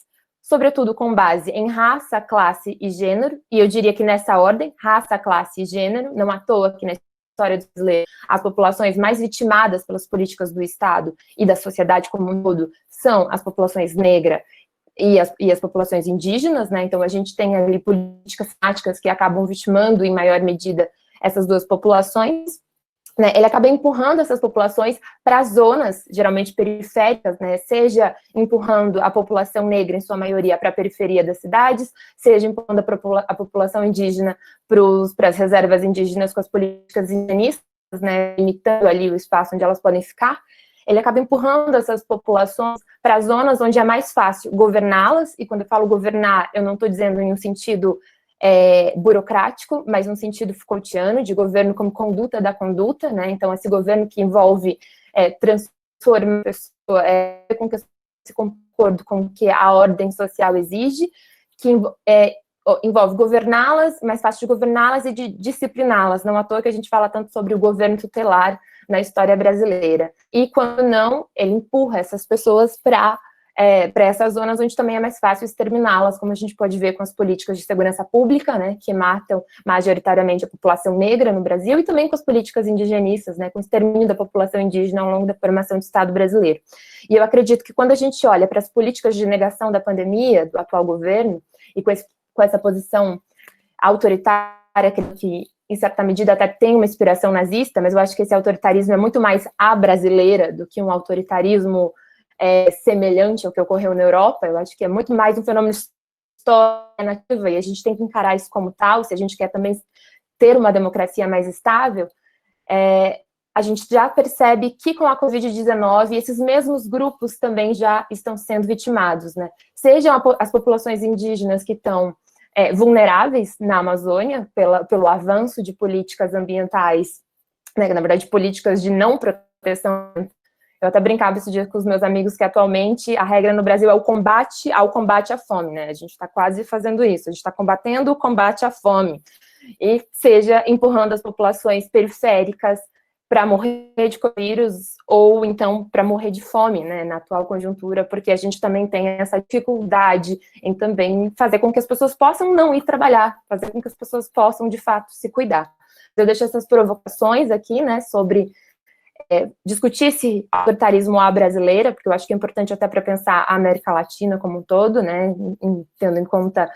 sobretudo com base em raça, classe e gênero, e eu diria que nessa ordem, raça, classe e gênero, não à toa que na história brasileira as populações mais vitimadas pelas políticas do Estado e da sociedade como um todo são as populações negras e as populações indígenas, né? Então a gente tem ali políticas climáticas que acabam vitimando em maior medida essas duas populações, né? Ele acaba empurrando essas populações para zonas, geralmente periféricas, né? Seja empurrando a população negra, em sua maioria, para a periferia das cidades, seja empurrando a população indígena para as reservas indígenas com as políticas indigenistas, né? Limitando ali o espaço onde elas podem ficar. Ele acaba empurrando essas populações para zonas onde é mais fácil governá-las, e quando eu falo governar, eu não estou dizendo em um sentido burocrático, mas no sentido Foucaultiano, de governo como conduta da conduta, né? Então, esse governo que envolve transformar a pessoa, com que se concordo com o que a ordem social exige, que envolve governá-las, mais fácil de governá-las e de discipliná-las. Não à toa que a gente fala tanto sobre o governo tutelar na história brasileira. E, quando não, ele empurra essas pessoas para essas zonas onde também é mais fácil exterminá-las, como a gente pode ver com as políticas de segurança pública, né, que matam majoritariamente a população negra no Brasil, e também com as políticas indigenistas, né, com o extermínio da população indígena ao longo da formação do Estado brasileiro. E eu acredito que quando a gente olha para as políticas de negação da pandemia do atual governo, e com essa posição autoritária que em certa medida até tem uma inspiração nazista, mas eu acho que esse autoritarismo é muito mais brasileira do que um autoritarismo semelhante ao que ocorreu na Europa. Eu acho que é muito mais um fenômeno histórico e a gente tem que encarar isso como tal, se a gente quer também ter uma democracia mais estável. A gente já percebe que com a Covid-19 esses mesmos grupos também já estão sendo vitimados, né? Sejam as populações indígenas que estão vulneráveis na Amazônia pelo avanço de políticas ambientais, né, na verdade, políticas de não proteção. Eu até brincava esse dia com os meus amigos que atualmente a regra no Brasil é o combate ao combate à fome, né? A gente está quase fazendo isso, a gente está combatendo o combate à fome, e seja empurrando as populações periféricas para morrer de coronavírus ou então para morrer de fome, né, na atual conjuntura, porque a gente também tem essa dificuldade em também fazer com que as pessoas possam não ir trabalhar, fazer com que as pessoas possam, de fato, se cuidar. Eu deixo essas provocações aqui, né, sobre discutir esse autoritarismo à brasileira, porque eu acho que é importante até para pensar a América Latina como um todo, né, tendo em conta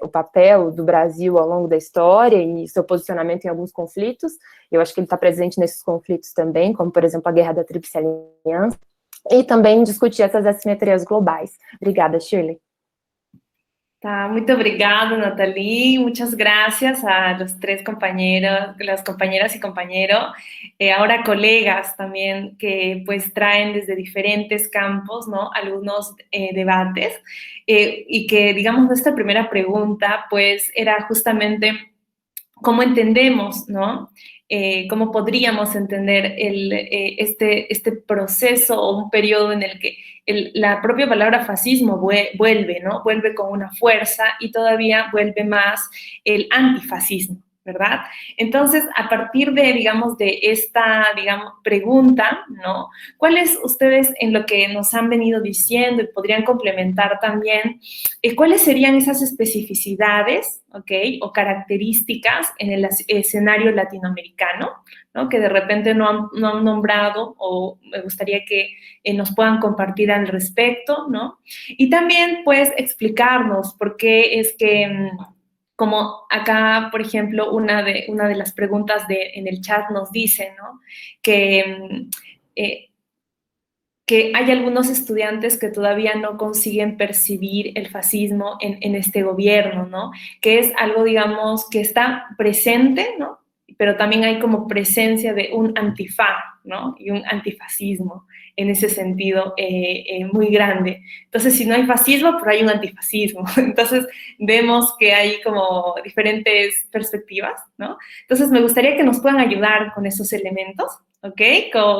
o papel do Brasil ao longo da história e seu posicionamento em alguns conflitos. Eu acho que ele está presente nesses conflitos também, como, por exemplo, a Guerra da Tríplice Aliança, e também discutir essas assimetrias globais. Obrigada, Shirley. Tá, muito obrigada, Nathalie. Muchas gracias a los tres compañeros, las compañeras y compañeros, ahora colegas también que pues traen desde diferentes campos, ¿no? Algunos debates y que, digamos, nuestra primera pregunta pues era justamente cómo entendemos, ¿no? Cómo podríamos entender este proceso o un periodo en el que la propia palabra fascismo vuelve, ¿no? Vuelve con una fuerza y todavía vuelve más el antifascismo, ¿verdad? Entonces, a partir de, digamos, de esta, digamos, pregunta, ¿no? ¿Cuáles ustedes en lo que nos han venido diciendo y podrían complementar también, cuáles serían esas especificidades, ¿ok? O características en el escenario latinoamericano, ¿no? Que de repente no han nombrado o me gustaría que nos puedan compartir al respecto, ¿no? Y también, pues, explicarnos por qué es que como acá, por ejemplo, una de las preguntas en el chat nos dice, ¿no? Que hay algunos estudiantes que todavía no consiguen percibir el fascismo en este gobierno, ¿no? Que es algo, digamos, que está presente, ¿no? Pero también hay como presencia de un antifa, ¿no? Y un antifascismo en ese sentido muy grande. Entonces, si no hay fascismo, pero hay un antifascismo. Entonces, vemos que hay como diferentes perspectivas, ¿no? Entonces, me gustaría que nos puedan ayudar con esos elementos, ¿ok?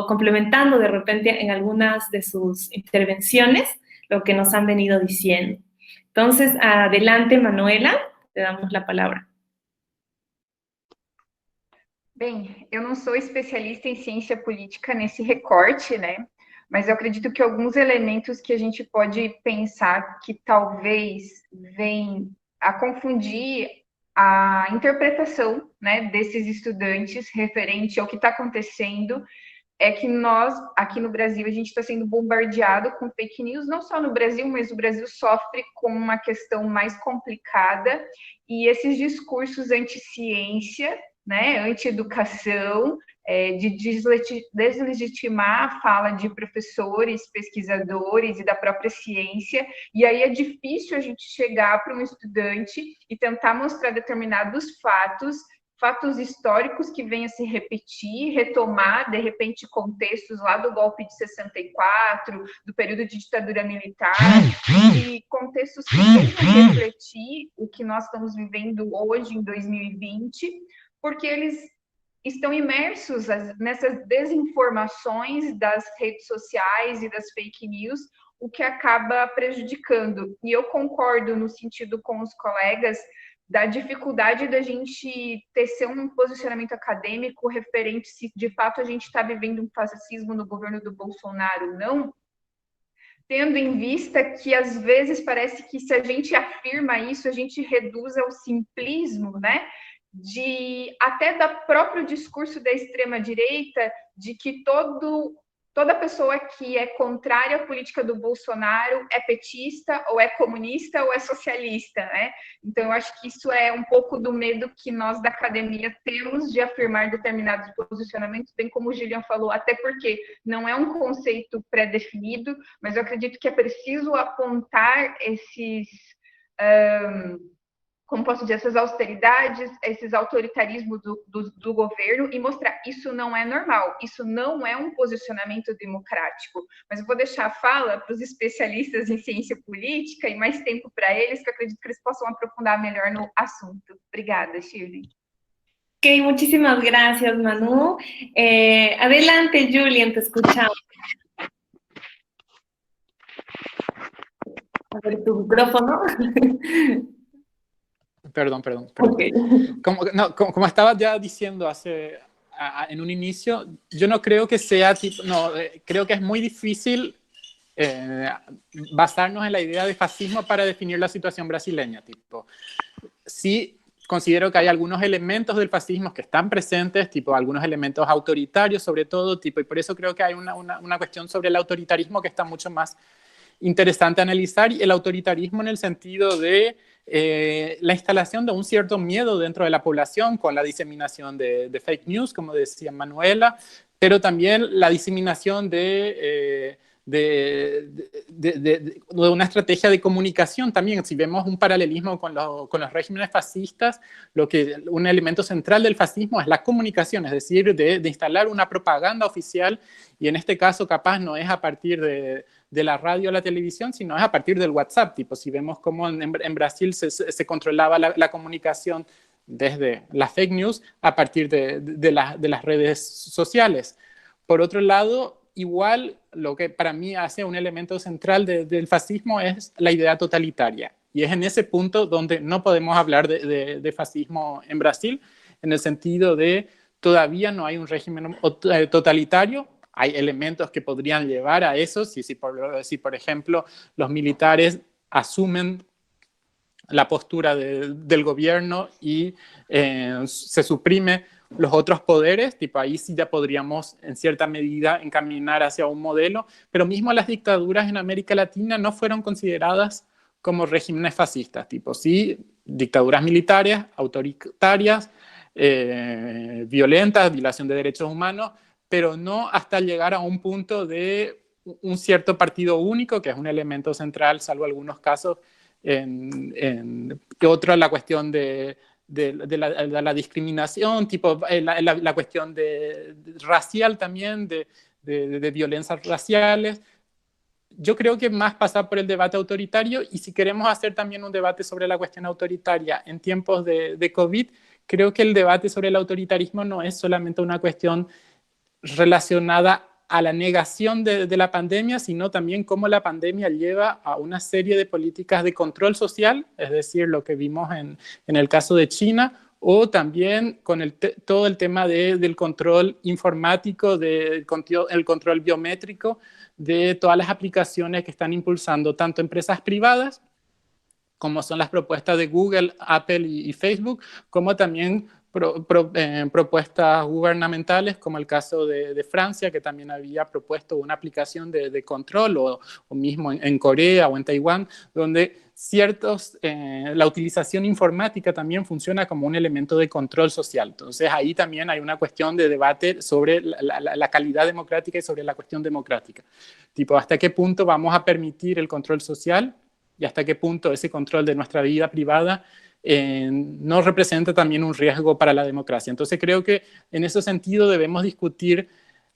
Complementando de repente en algunas de sus intervenciones lo que nos han venido diciendo. Entonces, adelante, Manuela, te damos la palabra. Bem, eu não sou especialista em ciência política nesse recorte, né? Mas eu acredito que alguns elementos que a gente pode pensar que talvez venham a confundir a interpretação, né, desses estudantes referente ao que está acontecendo é que nós, aqui no Brasil, a gente está sendo bombardeado com fake news, não só no Brasil, mas o Brasil sofre com uma questão mais complicada e esses discursos anti-ciência, né, anti-educação, de deslegitimar a fala de professores, pesquisadores e da própria ciência, e aí é difícil a gente chegar para um estudante e tentar mostrar determinados fatos históricos que venham a se repetir, retomar, de repente, contextos lá do golpe de 64, do período de ditadura militar, e contextos que venham refletir o que nós estamos vivendo hoje, em 2020, porque eles estão imersos nessas desinformações das redes sociais e das fake news, o que acaba prejudicando. E eu concordo no sentido com os colegas da dificuldade da gente tecer um posicionamento acadêmico referente se de fato a gente está vivendo um fascismo no governo do Bolsonaro ou não, tendo em vista que às vezes parece que se a gente afirma isso, a gente reduz ao simplismo, né? Até do próprio discurso da extrema-direita, de que toda pessoa que é contrária à política do Bolsonaro é petista, ou é comunista, ou é socialista, né? Então, eu acho que isso é um pouco do medo que nós da academia temos de afirmar determinados posicionamentos, bem como o Gillian falou, até porque não é um conceito pré-definido, mas eu acredito que é preciso apontar esses... como posso dizer, essas austeridades, esses autoritarismos do governo e mostrar isso não é normal, isso não é um posicionamento democrático. Mas eu vou deixar a fala para os especialistas em ciência política e mais tempo para eles, que eu acredito que eles possam aprofundar melhor no assunto. Obrigada, Shirley. Ok, muchísimas gracias, Manu. Adelante, Julian, te escuchamos. A ver tu micrófono. Perdón. Okay. Como estaba ya diciendo hace en un inicio, yo no creo que sea tipo, no, creo que es muy difícil basarnos en la idea de fascismo para definir la situación brasileña. Tipo, sí considero que hay algunos elementos del fascismo que están presentes, tipo algunos elementos autoritarios sobre todo, tipo, y por eso creo que hay una cuestión sobre el autoritarismo que está mucho más interesante analizar, y el autoritarismo en el sentido de la instalación de un cierto miedo dentro de la población con la diseminación de fake news, como decía Manuela, pero también la diseminación de una estrategia de comunicación también. Si vemos un paralelismo con los regímenes fascistas, un elemento central del fascismo es la comunicación, es decir, de instalar una propaganda oficial, y en este caso capaz no es a partir de la radio o la televisión, sino es a partir del WhatsApp. Tipo, si vemos cómo en Brasil se controlaba la comunicación desde las fake news a partir de las redes sociales. Por otro lado, igual lo que para mí hace un elemento central del fascismo es la idea totalitaria. Y es en ese punto donde no podemos hablar de fascismo en Brasil, en el sentido de todavía no hay un régimen totalitario. Hay elementos que podrían llevar a eso, si por ejemplo los militares asumen la postura del gobierno y se suprime los otros poderes, tipo ahí sí ya podríamos en cierta medida encaminar hacia un modelo, pero mismo las dictaduras en América Latina no fueron consideradas como regímenes fascistas, tipo sí, dictaduras militares, autoritarias, violentas, violación de derechos humanos, pero no hasta llegar a un punto de un cierto partido único, que es un elemento central, salvo algunos casos, otra la cuestión de la discriminación, tipo la cuestión racial también, de violencias raciales. Yo creo que más pasa por el debate autoritario, y si queremos hacer también un debate sobre la cuestión autoritaria en tiempos de COVID, creo que el debate sobre el autoritarismo no es solamente una cuestión relacionada a la negación de la pandemia, sino también cómo la pandemia lleva a una serie de políticas de control social, es decir, lo que vimos en el caso de China, o también con todo el tema del control informático, el control biométrico, de todas las aplicaciones que están impulsando tanto empresas privadas, como son las propuestas de Google, Apple y Facebook, como también propuestas gubernamentales, como el caso de Francia, que también había propuesto una aplicación de control, o mismo en Corea o en Taiwán, donde la utilización informática también funciona como un elemento de control social. Entonces ahí también hay una cuestión de debate sobre la calidad democrática y sobre la cuestión democrática. Tipo, ¿hasta qué punto vamos a permitir el control social y hasta qué punto ese control de nuestra vida privada no representa también un riesgo para la democracia? Entonces creo que en ese sentido debemos discutir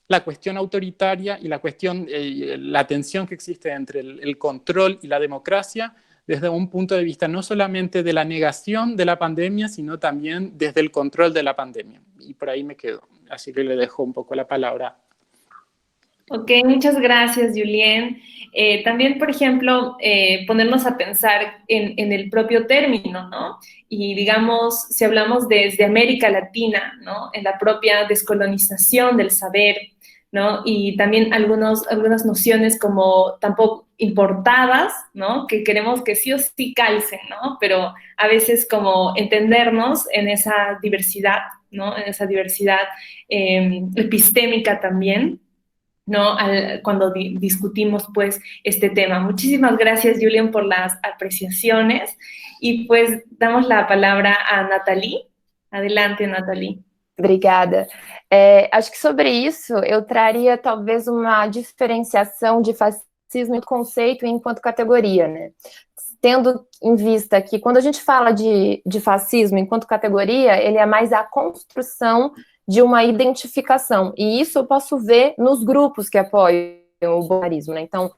la cuestión autoritaria y la tensión que existe entre el control y la democracia desde un punto de vista no solamente de la negación de la pandemia, sino también desde el control de la pandemia. Y por ahí me quedo. Así que le dejo un poco la palabra. Ok, muchas gracias, Julien. También, por ejemplo, ponernos a pensar en el propio término, ¿no? Y digamos, si hablamos desde América Latina, ¿no? En la propia descolonización del saber, ¿no? Y también algunas nociones como tampoco importadas, ¿no? Que queremos que sí o sí calcen, ¿no? Pero a veces como entendernos en esa diversidad, ¿no? En esa diversidad epistémica también, ¿no? Cuando discutimos, pues, este tema. Muchísimas gracias, Julien, por las apreciaciones. Y, pues, damos la palabra a Nathalie. Adelante, Nathalie. Obrigada. Acho que sobre isso eu traria talvez uma diferenciação de fascismo em conceito e enquanto categoria, né? Tendo em vista que quando a gente fala de fascismo enquanto categoria, ele é mais a construção de uma identificação, e isso eu posso ver nos grupos que apoiam o bolsonarismo, né? Então,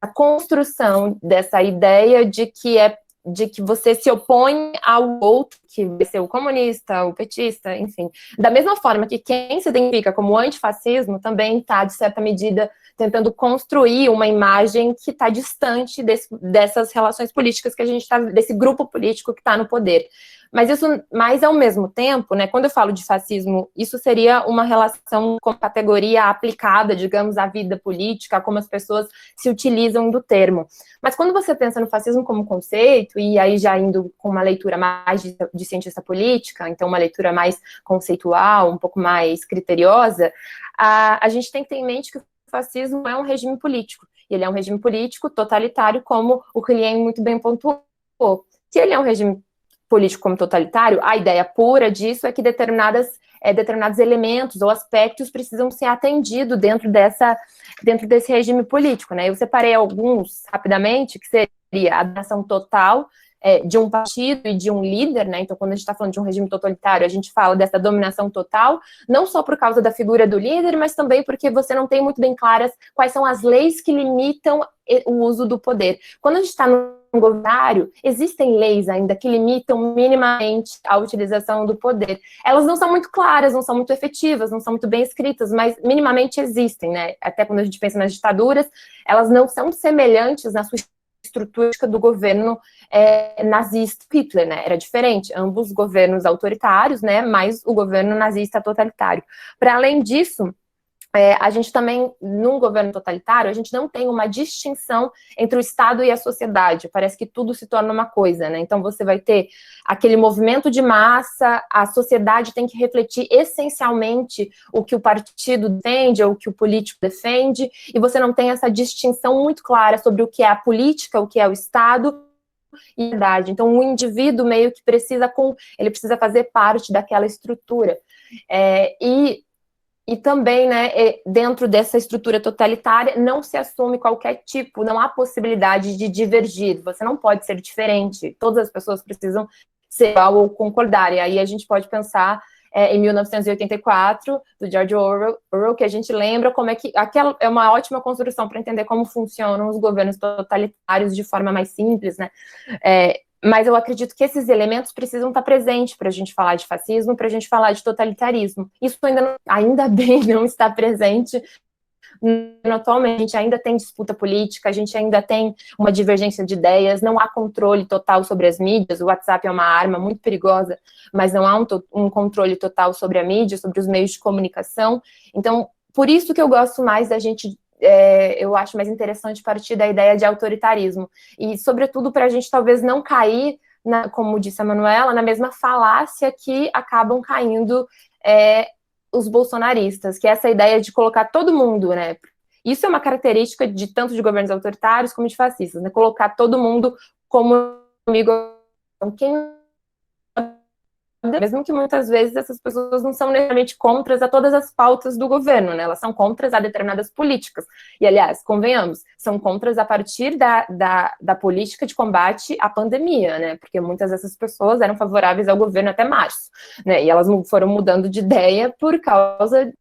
a construção dessa ideia de que você se opõe ao outro, que vai ser o comunista, o petista, enfim. Da mesma forma que quem se identifica como antifascismo também está, de certa medida, tentando construir uma imagem que está distante dessas relações políticas que a gente está, desse grupo político que está no poder. Mas ao mesmo tempo, né, quando eu falo de fascismo, isso seria uma relação com categoria aplicada, digamos, à vida política, como as pessoas se utilizam do termo. Mas quando você pensa no fascismo como conceito, e aí já indo com uma leitura mais de cientista política, então uma leitura mais conceitual, um pouco mais criteriosa, a gente tem que ter em mente que o fascismo é um regime político. E ele é um regime político totalitário, como o Quilien muito bem pontuou. Se ele é um regime político como totalitário, a ideia pura disso é que determinados elementos ou aspectos precisam ser atendidos dentro desse regime político, né? Eu separei alguns rapidamente, que seria a dominação total de um partido e de um líder, né? Então, quando a gente está falando de um regime totalitário, a gente fala dessa dominação total, não só por causa da figura do líder, mas também porque você não tem muito bem claras quais são as leis que limitam o uso do poder. Quando a gente está no governário, existem leis ainda que limitam minimamente a utilização do poder. Elas não são muito claras, não são muito efetivas, não são muito bem escritas, mas minimamente existem, né? Até quando a gente pensa nas ditaduras, elas não são semelhantes na sua estrutura do governo nazista Hitler, né? Era diferente, ambos governos autoritários, né? Mas o governo nazista totalitário. Para além disso, a gente também, num governo totalitário, a gente não tem uma distinção entre o Estado e a sociedade. Parece que tudo se torna uma coisa, né? Então, você vai ter aquele movimento de massa, a sociedade tem que refletir essencialmente o que o partido defende ou o que o político defende, e você não tem essa distinção muito clara sobre o que é a política, o que é o Estado e a sociedade. Então, o indivíduo meio que precisa fazer parte daquela estrutura. E também, né, dentro dessa estrutura totalitária, não se assume qualquer tipo, não há possibilidade de divergir, você não pode ser diferente, todas as pessoas precisam ser igual ou concordar, e aí a gente pode pensar em 1984, do George Orwell, que a gente lembra como é que, aquela é uma ótima construção para entender como funcionam os governos totalitários de forma mais simples, né, mas eu acredito que esses elementos precisam estar presentes para a gente falar de fascismo, para a gente falar de totalitarismo. Isso ainda bem não está presente atualmente. A gente ainda tem disputa política, a gente ainda tem uma divergência de ideias, não há controle total sobre as mídias. O WhatsApp é uma arma muito perigosa, mas não há um controle total sobre a mídia, sobre os meios de comunicação. Então, por isso que eu gosto mais da gente... eu acho mais interessante partir da ideia de autoritarismo. E, sobretudo, para a gente talvez não cair, como disse a Manuela, na mesma falácia que acabam caindo os bolsonaristas, que é essa ideia de colocar todo mundo, né? Isso é uma característica de tanto de governos autoritários como de fascistas, né? Colocar todo mundo como amigo. Quem mesmo que muitas vezes essas pessoas não são necessariamente contras a todas as pautas do governo, né? Elas são contras a determinadas políticas. E, aliás, convenhamos, são contras a partir da política de combate à pandemia, né? Porque muitas dessas pessoas eram favoráveis ao governo até março, né? E elas foram mudando de ideia por causa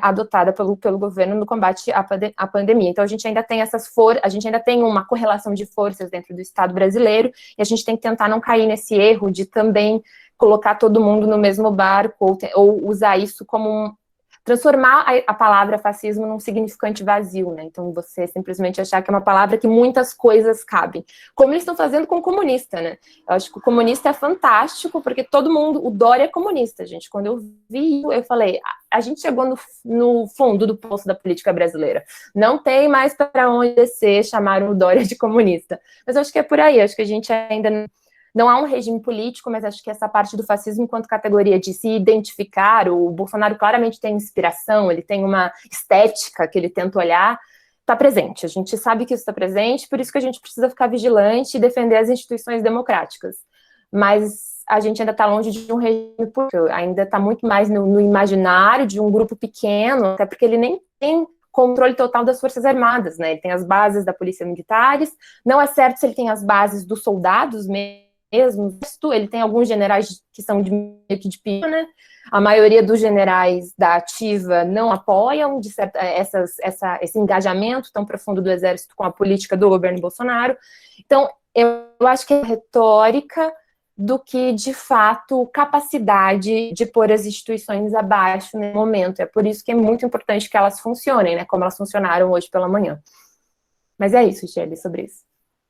adotada pelo governo no combate à pandemia. Então, a gente ainda tem a gente ainda tem uma correlação de forças dentro do Estado brasileiro, e a gente tem que tentar não cair nesse erro de também colocar todo mundo no mesmo barco, ou usar isso como transformar a palavra fascismo num significante vazio, né? Então, você simplesmente achar que é uma palavra que muitas coisas cabem. Como eles estão fazendo com o comunista, né? Eu acho que o comunista é fantástico, porque todo mundo... O Dória é comunista, gente. Quando eu vi, eu falei, a gente chegou no fundo do poço da política brasileira. Não tem mais para onde descer, chamaram o Dória de comunista. Mas eu acho que é por aí, acho que a gente ainda... Não há um regime político, mas acho que essa parte do fascismo enquanto categoria de se identificar, o Bolsonaro claramente tem inspiração, ele tem uma estética que ele tenta olhar, está presente. A gente sabe que isso está presente, por isso que a gente precisa ficar vigilante e defender as instituições democráticas. Mas a gente ainda está longe de um regime político, ainda está muito mais no imaginário de um grupo pequeno, até porque ele nem tem controle total das Forças Armadas, né? Ele tem as bases da Polícia Militares, não é certo se ele tem as bases dos soldados mesmo, ele tem alguns generais que são meio que de pino, né? A maioria dos generais da ativa não apoiam esse engajamento tão profundo do Exército com a política do governo Bolsonaro. Então, eu acho que é retórica do que, de fato, capacidade de pôr as instituições abaixo no momento. É por isso que é muito importante que elas funcionem, né? Como elas funcionaram hoje pela manhã. Mas é isso, Shirley, sobre isso.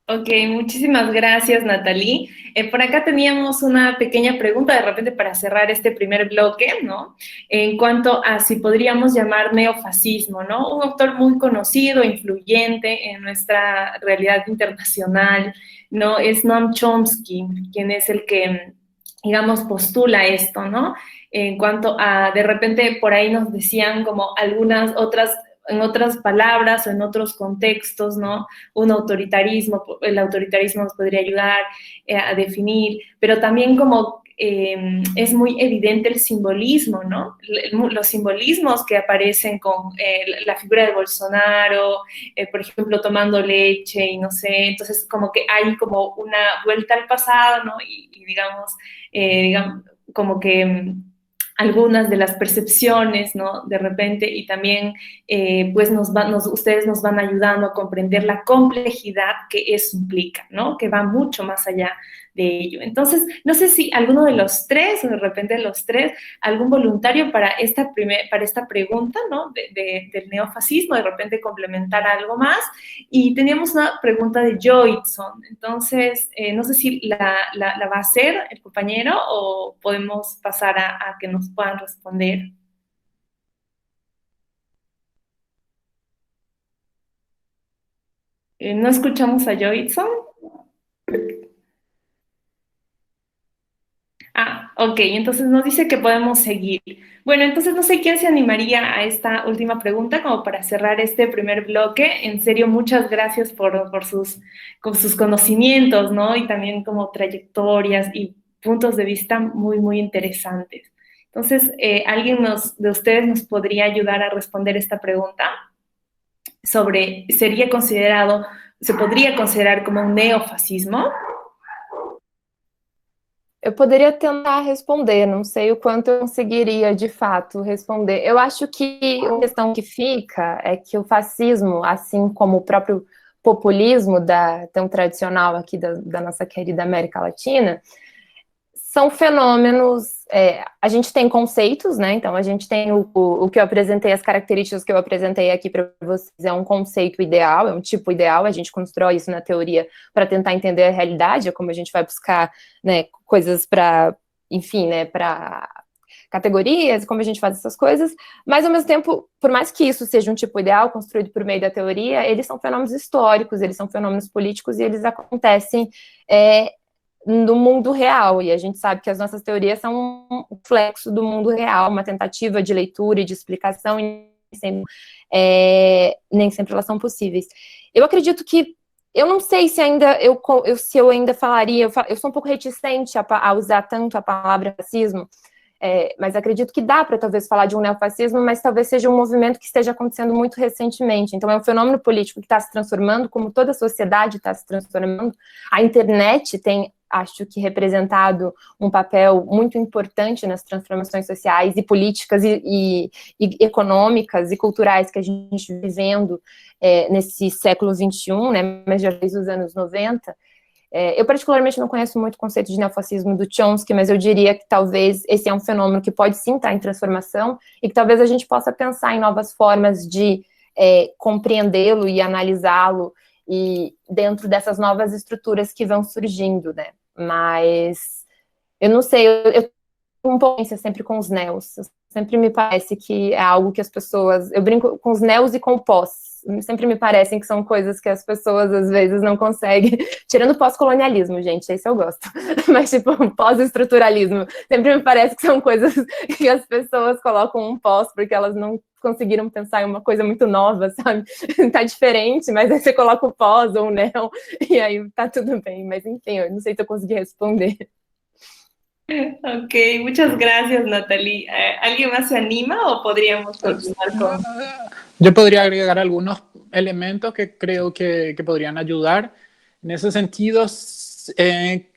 Ok, muchísimas gracias, Nathalie. Por acá teníamos una pequeña pregunta de repente para cerrar este primer bloque, ¿no? En cuanto a si podríamos llamar neofascismo, ¿no? Un autor muy conocido, influyente en nuestra realidad internacional, ¿no? Es Noam Chomsky, quien es el que, digamos, postula esto, ¿no? En cuanto a, de repente, por ahí nos decían como algunas otras, en otras palabras o en otros contextos, ¿no? Un autoritarismo, el autoritarismo nos podría ayudar a definir, pero también como es muy evidente el simbolismo, ¿no? Los simbolismos que aparecen con la figura de Bolsonaro, por ejemplo, tomando leche y no sé, entonces como que hay como una vuelta al pasado, ¿no? Y digamos, como que algunas de las percepciones, ¿no? De repente, y también, pues, ustedes nos van ayudando a comprender la complejidad que eso implica, ¿no? Que va mucho más allá de ello. Entonces, no sé si alguno de los tres, o de repente los tres, algún voluntario para esta pregunta, ¿no? Del neofascismo, de repente complementar algo más. Y teníamos una pregunta de Joyson. Entonces, no sé si la va a hacer el compañero o podemos pasar a que nos puedan responder. ¿No escuchamos a Joyson? Ah, ok, entonces nos dice que podemos seguir. Bueno, entonces no sé quién se animaría a esta última pregunta como para cerrar este primer bloque. En serio, muchas gracias por sus conocimientos, ¿no? Y también como trayectorias y puntos de vista muy, muy interesantes. Entonces, ¿alguien de ustedes nos podría ayudar a responder esta pregunta sobre, se podría considerar como un neofascismo? Eu poderia tentar responder, não sei o quanto eu conseguiria, de fato, responder. Eu acho que a questão que fica é que o fascismo, assim como o próprio populismo tão tradicional aqui da nossa querida América Latina, são fenômenos, a gente tem conceitos, né? Então a gente tem o que eu apresentei, as características que eu apresentei aqui para vocês, é um conceito ideal, é um tipo ideal, a gente constrói isso na teoria para tentar entender a realidade, é como a gente vai buscar, né, coisas para, enfim, né, para categorias, como a gente faz essas coisas, mas ao mesmo tempo, por mais que isso seja um tipo ideal construído por meio da teoria, eles são fenômenos históricos, eles são fenômenos políticos e eles acontecem no mundo real, e a gente sabe que as nossas teorias são um flexo do mundo real, uma tentativa de leitura e de explicação, e nem sempre elas são possíveis. Eu acredito que, eu não sei se eu ainda falaria, eu sou um pouco reticente a usar tanto a palavra fascismo, mas acredito que dá para talvez falar de um neofascismo, mas talvez seja um movimento que esteja acontecendo muito recentemente. Então é um fenômeno político que está se transformando, como toda a sociedade está se transformando. A internet tem, acho que, representado um papel muito importante nas transformações sociais e políticas e econômicas e culturais que a gente vive vivendo nesse século XXI, né, mas já desde os anos 90. Eu particularmente não conheço muito o conceito de neofascismo do Chomsky, mas eu diria que talvez esse é um fenômeno que pode sim estar em transformação e que talvez a gente possa pensar em novas formas de compreendê-lo e analisá-lo e dentro dessas novas estruturas que vão surgindo, né? Mas eu não sei, eu tenho uma impotência sempre com os neos, sempre me parece que é algo que as pessoas, eu brinco com os neos e com o pós, sempre me parecem que são coisas que as pessoas às vezes não conseguem, tirando o pós-colonialismo, gente, esse eu gosto, mas tipo, pós-estruturalismo, sempre me parece que são coisas que as pessoas colocam um pós, porque elas não conseguiram pensar em uma coisa muito nova, sabe, tá diferente, mas aí você coloca o pós ou o neo, e aí tá tudo bem, mas enfim, eu não sei se eu consegui responder. Ok, muchas gracias, Nathalie. ¿Alguien más se anima o podríamos continuar con...? Yo podría agregar algunos elementos que creo que podrían ayudar. En ese sentido,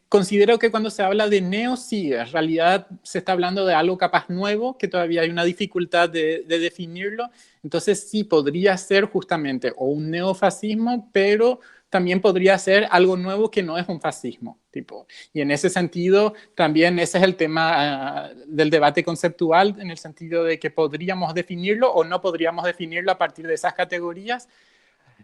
considero que cuando se habla de neo, sí, en realidad se está hablando de algo capaz nuevo, que todavía hay una dificultad de definirlo. Entonces sí, podría ser justamente o un neofascismo, pero también podría ser algo nuevo que no es un fascismo. Tipo. Y en ese sentido, también ese es el tema del debate conceptual, en el sentido de que podríamos definirlo o no podríamos definirlo a partir de esas categorías.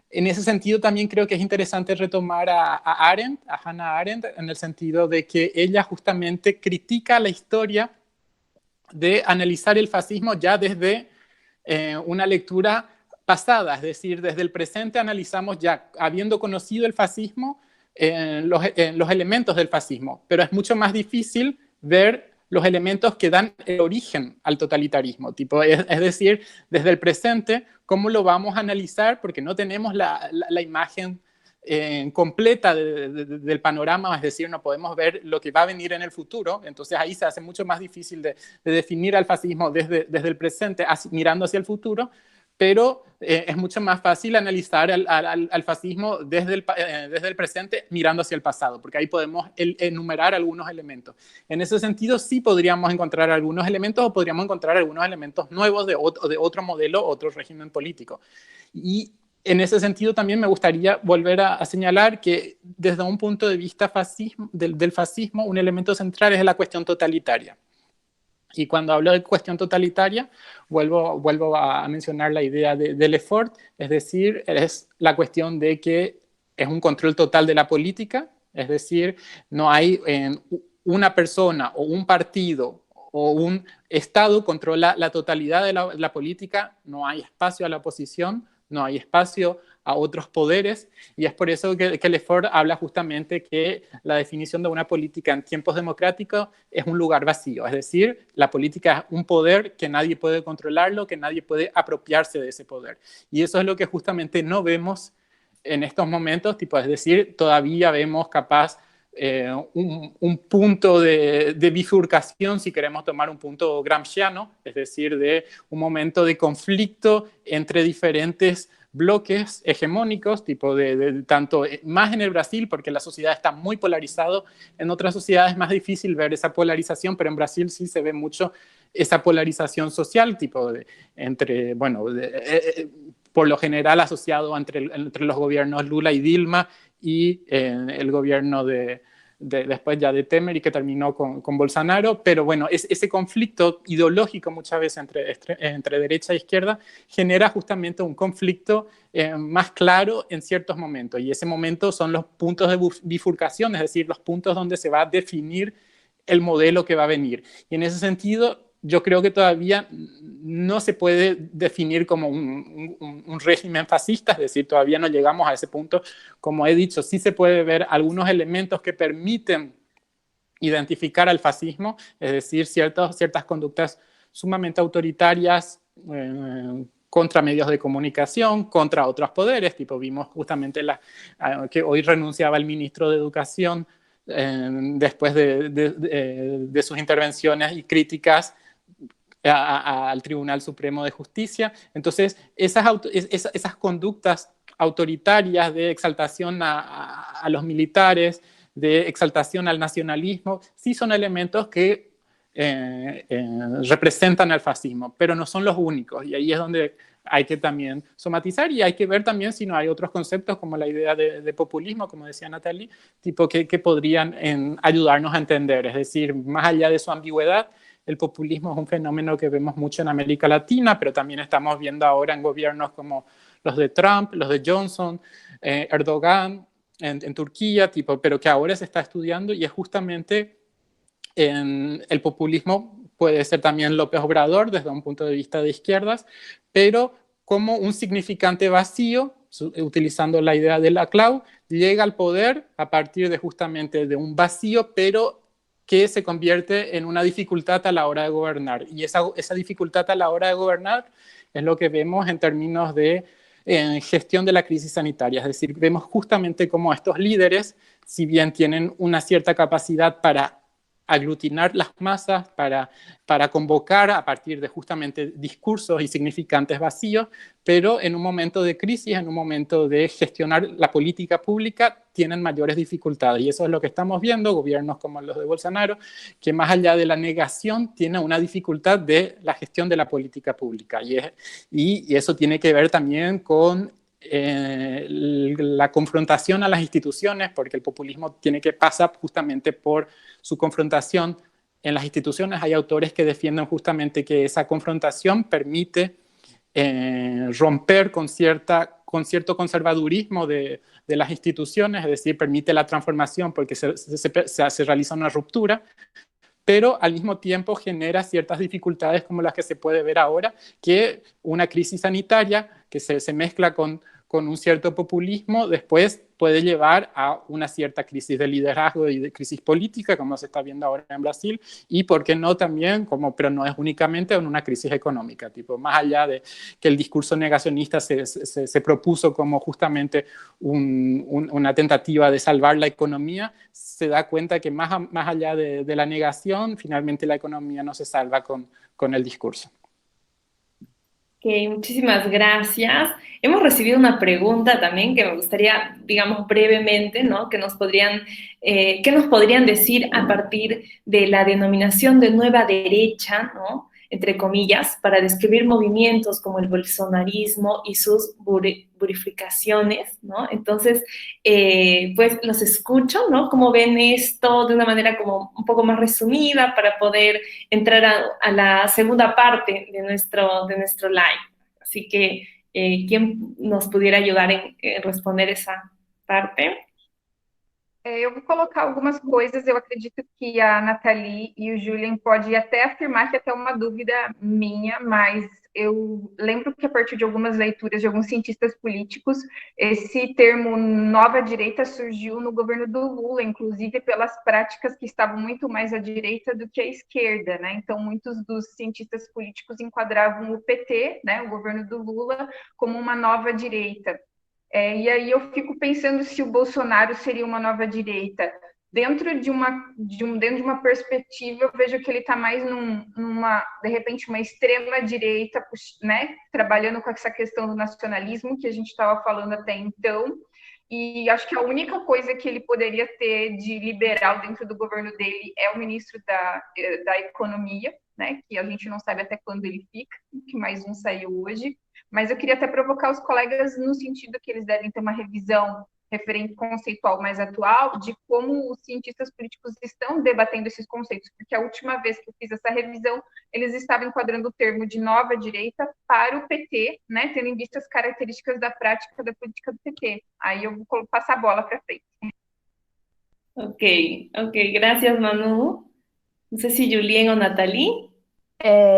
en ese sentido también creo que es interesante retomar a Arendt, a Hannah Arendt, en el sentido de que ella justamente critica la historia de analizar el fascismo ya desde una lectura pasada, es decir, desde el presente analizamos ya, habiendo conocido el fascismo, los elementos del fascismo, pero es mucho más difícil ver los elementos que dan el origen al totalitarismo, tipo, es decir, desde el presente, ¿cómo lo vamos a analizar? Porque no tenemos la imagen completa del panorama, es decir, no podemos ver lo que va a venir en el futuro, entonces ahí se hace mucho más difícil de definir al fascismo desde el presente, mirando hacia el futuro, pero es mucho más fácil analizar al fascismo desde el presente mirando hacia el pasado, porque ahí podemos enumerar algunos elementos. En ese sentido, sí podríamos encontrar algunos elementos o podríamos encontrar algunos elementos nuevos de otro modelo, otro régimen político. Y en ese sentido también me gustaría volver a señalar que desde un punto de vista del fascismo, un elemento central es la cuestión totalitaria. Y cuando hablo de cuestión totalitaria, vuelvo a mencionar la idea de Lefort, es decir, es la cuestión de que es un control total de la política, es decir, no hay una persona o un partido o un Estado controla la totalidad de la política, no hay espacio a la oposición, no hay espacio a otros poderes, y es por eso que Lefort habla justamente que la definición de una política en tiempos democráticos es un lugar vacío, es decir, la política es un poder que nadie puede controlarlo, que nadie puede apropiarse de ese poder. Y eso es lo que justamente no vemos en estos momentos, tipo, es decir, todavía vemos capaz un punto de bifurcación, si queremos tomar un punto gramsciano, es decir, de un momento de conflicto entre diferentes bloques hegemónicos, tipo tanto más en el Brasil, porque la sociedad está muy polarizada, en otras sociedades es más difícil ver esa polarización, pero en Brasil sí se ve mucho esa polarización social, tipo entre, bueno, por lo general asociado entre los gobiernos Lula y Dilma y el gobierno después ya de Temer y que terminó con Bolsonaro, pero bueno, ese conflicto ideológico muchas veces entre derecha e izquierda genera justamente un conflicto más claro en ciertos momentos, y ese momento son los puntos de bifurcación, es decir, los puntos donde se va a definir el modelo que va a venir. Y en ese sentido, yo creo que todavía no se puede definir como un régimen fascista, es decir, todavía no llegamos a ese punto. Como he dicho, sí se puede ver algunos elementos que permiten identificar al fascismo, es decir, ciertas conductas sumamente autoritarias contra medios de comunicación, contra otros poderes, tipo vimos justamente que hoy renunciaba el ministro de Educación después de sus intervenciones y críticas al Tribunal Supremo de Justicia. Entonces, esas conductas autoritarias de exaltación a los militares, de exaltación al nacionalismo, sí son elementos que representan al fascismo, pero no son los únicos, y ahí es donde hay que también somatizar, y hay que ver también si no hay otros conceptos como la idea de populismo, como decía Natalie, tipo que podrían ayudarnos a entender, es decir, más allá de su ambigüedad, el populismo es un fenómeno que vemos mucho en América Latina, pero también estamos viendo ahora en gobiernos como los de Trump, los de Johnson, Erdogan, en Turquía, pero que ahora se está estudiando, y es justamente el populismo, puede ser también López Obrador desde un punto de vista de izquierdas, pero como un significante vacío, utilizando la idea de Laclau, llega al poder a partir de justamente de un vacío, pero que se convierte en una dificultad a la hora de gobernar. Y esa dificultad a la hora de gobernar es lo que vemos en términos de gestión de la crisis sanitaria. Es decir, vemos justamente cómo estos líderes, si bien tienen una cierta capacidad para aglutinar las masas, para convocar a partir de justamente discursos y significantes vacíos, pero en un momento de crisis, en un momento de gestionar la política pública, tienen mayores dificultades. Y eso es lo que estamos viendo, gobiernos como los de Bolsonaro, que más allá de la negación, tienen una dificultad de la gestión de la política pública. Y eso tiene que ver también con la confrontación a las instituciones, porque el populismo tiene que pasar justamente por su confrontación en las instituciones. Hay autores que defienden justamente que esa confrontación permite romper con cierto conservadurismo de las instituciones, es decir, permite la transformación porque se realiza una ruptura, pero al mismo tiempo genera ciertas dificultades como las que se puede ver ahora, que una crisis sanitaria que se mezcla con un cierto populismo, después puede llevar a una cierta crisis de liderazgo y de crisis política, como se está viendo ahora en Brasil, y por qué no también, pero no es únicamente en una crisis económica, tipo, más allá de que el discurso negacionista se propuso como justamente una tentativa de salvar la economía, se da cuenta que más allá de la negación, finalmente la economía no se salva con el discurso. Ok, muchísimas gracias. Hemos recibido una pregunta también que me gustaría, digamos, brevemente, ¿no? ¿Qué nos podrían decir a partir de la denominación de nueva derecha, ¿no? Entre comillas, para describir movimientos como el bolsonarismo y sus burificaciones, ¿no? Entonces, pues los escucho, ¿no? Cómo ven esto de una manera como un poco más resumida para poder entrar a la segunda parte de nuestro live. Así que, ¿quién nos pudiera ayudar en responder esa parte? Eu vou colocar algumas coisas, eu acredito que a Nathalie e o Julian podem até afirmar que é até uma dúvida minha, mas eu lembro que a partir de algumas leituras de alguns cientistas políticos, esse termo nova direita surgiu no governo do Lula, inclusive pelas práticas que estavam muito mais à direita do que à esquerda, né? Então, muitos dos cientistas políticos enquadravam o PT, né, o governo do Lula, como uma nova direita. E aí eu fico pensando se o Bolsonaro seria uma nova direita. Dentro de uma perspectiva, eu vejo que ele está mais de repente, uma extrema direita, né, trabalhando com essa questão do nacionalismo que a gente estava falando até então. E acho que a única coisa que ele poderia ter de liberal dentro do governo dele é o ministro da Economia, né, que a gente não sabe até quando ele fica, que mais um saiu hoje. Mas eu queria até provocar os colegas no sentido que eles devem ter uma revisão referente conceitual mais atual de como os cientistas políticos estão debatendo esses conceitos, porque a última vez que eu fiz essa revisão, eles estavam enquadrando o termo de nova direita para o PT, né, tendo em vista as características da prática da política do PT. Aí eu vou passar a bola para frente. Ok, gracias, Manu. Não sei se Julien ou Nathalie.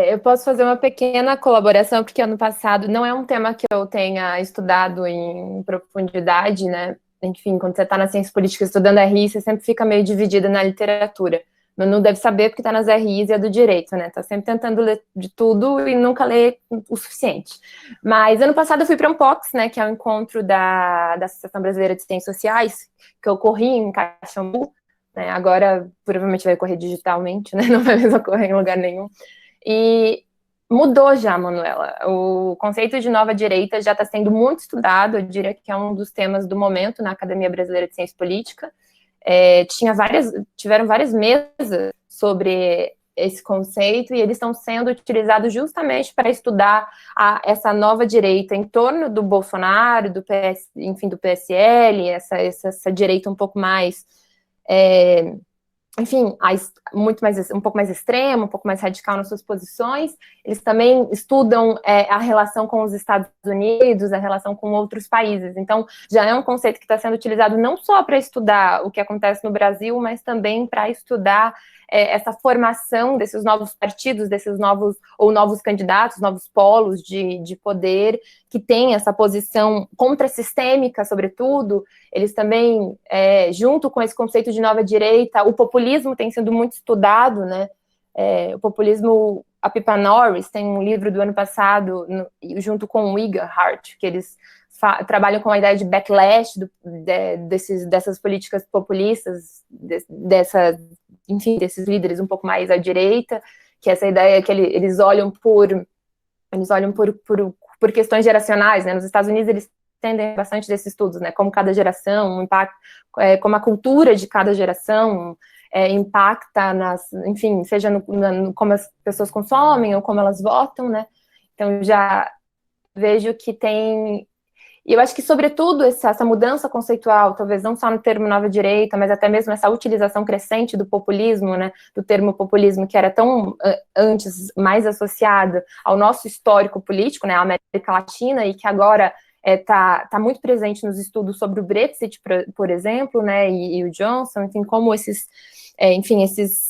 Eu posso fazer uma pequena colaboração, porque ano passado não é um tema que eu tenha estudado em profundidade, né? Enfim, quando você está na ciência política estudando RI, você sempre fica meio dividida na literatura. Não deve saber porque está nas RIs e é do direito, né? Está sempre tentando ler de tudo e nunca lê o suficiente. Mas ano passado eu fui para a Unpox, né? Que é o encontro da Associação Brasileira de Ciências Sociais, que ocorria em Caxambu, né? Agora provavelmente vai ocorrer digitalmente, né? Não vai mais ocorrer em lugar nenhum. E mudou já, Manuela. O conceito de nova direita já está sendo muito estudado, eu diria que é um dos temas do momento na Academia Brasileira de Ciência Política. Tiveram várias mesas sobre esse conceito e eles estão sendo utilizados justamente para estudar essa nova direita em torno do Bolsonaro, do PSL, essa direita um pouco mais... enfim, um pouco mais extremo, um pouco mais radical nas suas posições. Eles também estudam a relação com os Estados Unidos, a relação com outros países. Então, já é um conceito que está sendo utilizado não só para estudar o que acontece no Brasil, mas também para estudar essa formação desses novos partidos, desses novos candidatos, novos polos de poder, que tem essa posição contrassistêmica, sobretudo. Eles também, junto com esse conceito de nova direita, o populismo tem sido muito estudado, né? O populismo, a Pippa Norris tem um livro do ano passado, junto com o Igor Hart, que eles trabalham com a ideia de backlash dessas políticas populistas, desses líderes um pouco mais à direita, que essa ideia que eles olham por questões geracionais, né? Nos Estados Unidos eles entendem bastante desses estudos, né? Como cada geração, o impacto, como a cultura de cada geração impacta enfim, seja como as pessoas consomem ou como elas votam, né? Então já vejo que tem E eu acho que, sobretudo, essa mudança conceitual, talvez não só no termo nova direita, mas até mesmo essa utilização crescente do populismo, né, do termo populismo, que era tão antes mais associado ao nosso histórico político, né, a América Latina, e que agora tá muito presente nos estudos sobre o Brexit, por exemplo, né, e o Johnson, enfim, como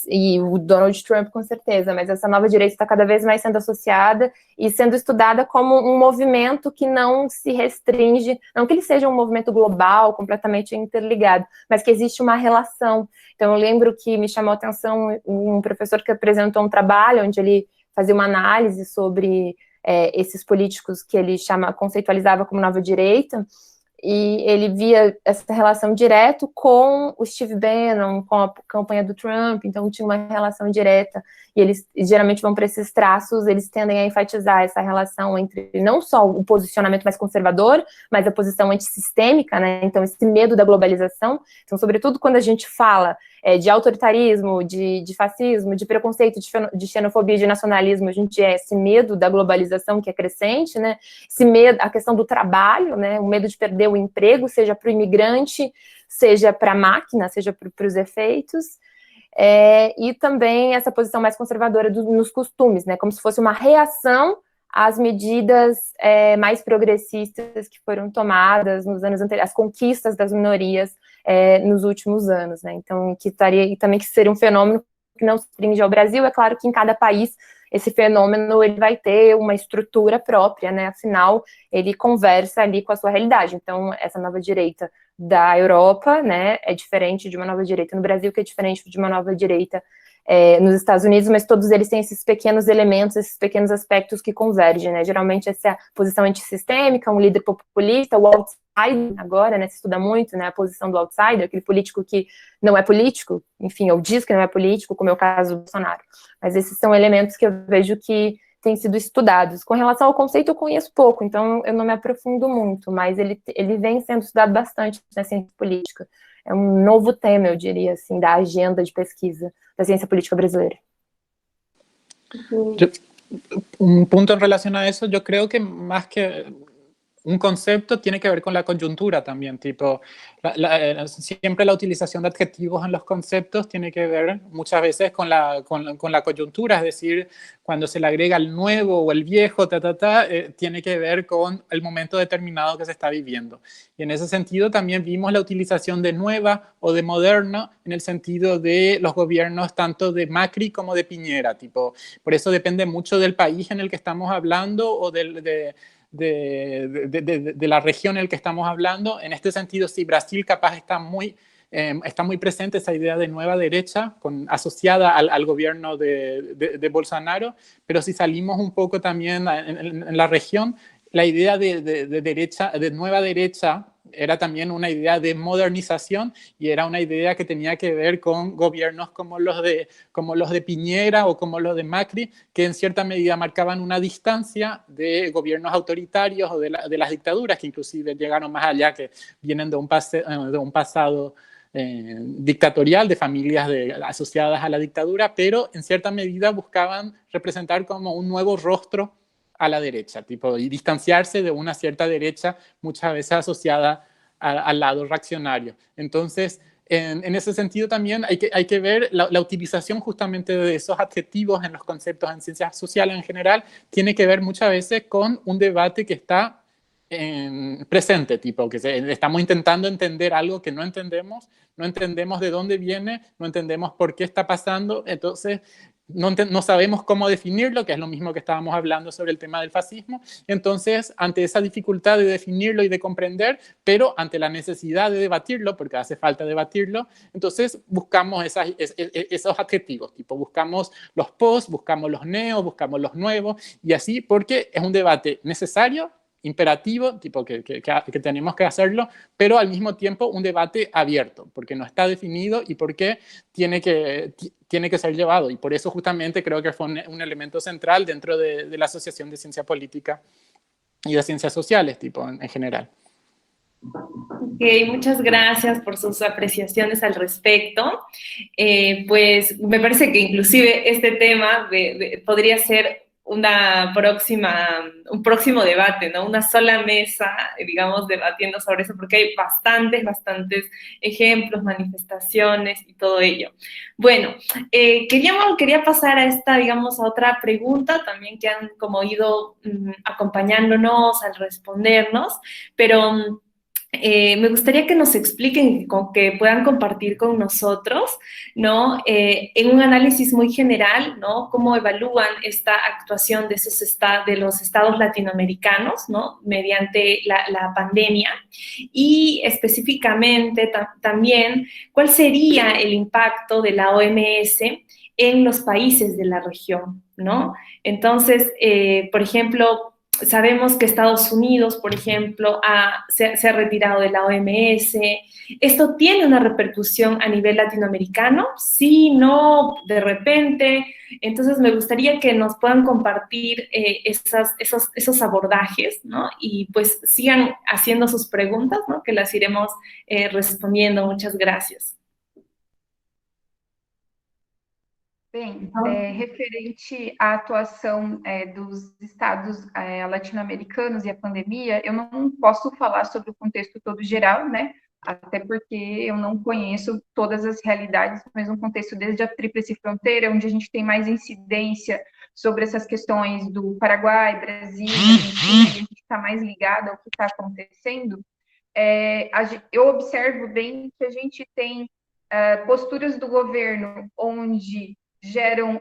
e o Donald Trump com certeza, mas essa nova direita está cada vez mais sendo associada e sendo estudada como um movimento que não se restringe, não que ele seja um movimento global, completamente interligado, mas que existe uma relação. Então eu lembro que me chamou a atenção um professor que apresentou um trabalho onde ele fazia uma análise sobre esses políticos que ele conceitualizava como nova direita, e ele via essa relação direto com o Steve Bannon, com a campanha do Trump, então tinha uma relação direta, e eles geralmente vão para esses traços, eles tendem a enfatizar essa relação entre não só o posicionamento mais conservador, mas a posição antissistêmica, né, então esse medo da globalização, então sobretudo quando a gente fala de autoritarismo, de fascismo, de preconceito, de xenofobia, de nacionalismo, a gente esse medo da globalização que é crescente, né, esse medo, a questão do trabalho, né, o medo de perder o emprego, seja para o imigrante, seja para a máquina, seja para os efeitos, e também essa posição mais conservadora nos costumes, né, como se fosse uma reação às medidas mais progressistas que foram tomadas nos anos anteriores, as conquistas das minorias nos últimos anos, né, então também que seria um fenômeno que não se restringe ao Brasil. É claro que em cada país esse fenômeno ele vai ter uma estrutura própria, né, afinal ele conversa ali com a sua realidade. Então essa nova direita da Europa, né, é diferente de uma nova direita no Brasil, que é diferente de uma nova direita nos Estados Unidos, mas todos eles têm esses pequenos elementos, esses pequenos aspectos que convergem, né, geralmente essa posição antissistêmica, um líder populista, o outsider, agora, né, se estuda muito, né, a posição do outsider, aquele político que não é político, enfim, ou diz que não é político, como é o caso do Bolsonaro, mas esses são elementos que eu vejo que têm sido estudados. Com relação ao conceito, eu conheço pouco, então eu não me aprofundo muito, mas ele vem sendo estudado bastante na ciência política. É um novo tema, eu diria, assim, da agenda de pesquisa da ciência política brasileira. Un punto en relación a eso, yo creo que más que un concepto tiene que ver con la coyuntura también, tipo, siempre la utilización de adjetivos en los conceptos tiene que ver muchas veces con la coyuntura, es decir, cuando se le agrega el nuevo o el viejo, tiene que ver con el momento determinado que se está viviendo. Y en ese sentido también vimos la utilización de nueva o de moderna en el sentido de los gobiernos tanto de Macri como de Piñera, tipo, por eso depende mucho del país en el que estamos hablando o de la región en la que estamos hablando. En este sentido, sí, Brasil capaz está muy presente esa idea de nueva derecha asociada al gobierno de Bolsonaro, pero si salimos un poco también en la región, la idea de nueva derecha era también una idea de modernización y era una idea que tenía que ver con gobiernos como los de Piñera o como los de Macri, que en cierta medida marcaban una distancia de gobiernos autoritarios o de las dictaduras, que inclusive llegaron más allá, que vienen de un pasado dictatorial, de familias asociadas a la dictadura, pero en cierta medida buscaban representar como un nuevo rostro a la derecha, tipo, y distanciarse de una cierta derecha muchas veces asociada al lado reaccionario. Entonces, en ese sentido también hay que ver la utilización justamente de esos adjetivos en los conceptos en ciencias sociales en general, tiene que ver muchas veces con un debate que está presente, tipo, que estamos intentando entender algo que no entendemos de dónde viene, no entendemos por qué está pasando, entonces no sabemos cómo definirlo, que es lo mismo que estábamos hablando sobre el tema del fascismo. Entonces, ante esa dificultad de definirlo y de comprender, pero ante la necesidad de debatirlo, porque hace falta debatirlo, entonces buscamos esos adjetivos, tipo buscamos los post, buscamos los neo, buscamos los nuevos, y así, porque es un debate necesario, imperativo, tipo que tenemos que hacerlo, pero al mismo tiempo un debate abierto, porque no está definido y porque tiene que ser llevado. Y por eso justamente creo que fue un elemento central dentro de la Asociación de Ciencia Política y de Ciencias Sociales, tipo, en general. Ok, muchas gracias por sus apreciaciones al respecto. Pues me parece que inclusive este tema podría ser un próximo debate, ¿no? Una sola mesa, digamos, debatiendo sobre eso, porque hay bastantes ejemplos, manifestaciones y todo ello. Bueno, quería pasar a esta, digamos, a otra pregunta también que han como ido acompañándonos al respondernos, pero me gustaría que nos expliquen, que puedan compartir con nosotros, ¿no? En un análisis muy general, ¿no? Cómo evalúan esta actuación de los estados latinoamericanos, ¿no? Mediante la pandemia, y específicamente también cuál sería el impacto de la OMS en los países de la región, ¿no? Entonces, por ejemplo, sabemos que Estados Unidos, por ejemplo, se ha retirado de la OMS. ¿Esto tiene una repercusión a nivel latinoamericano? Sí, no, de repente. Entonces, me gustaría que nos puedan compartir esos abordajes, ¿no? Y pues sigan haciendo sus preguntas, ¿no? Que las iremos respondiendo. Muchas gracias. Bem, referente à atuação dos estados latino-americanos e a pandemia, eu não posso falar sobre o contexto todo geral, né? Até porque eu não conheço todas as realidades, mas um contexto desde a Tríplice Fronteira, onde a gente tem mais incidência sobre essas questões do Paraguai, Brasil, Argentina, e a gente está mais ligado ao que está acontecendo, eu observo bem que a gente tem posturas do governo onde geram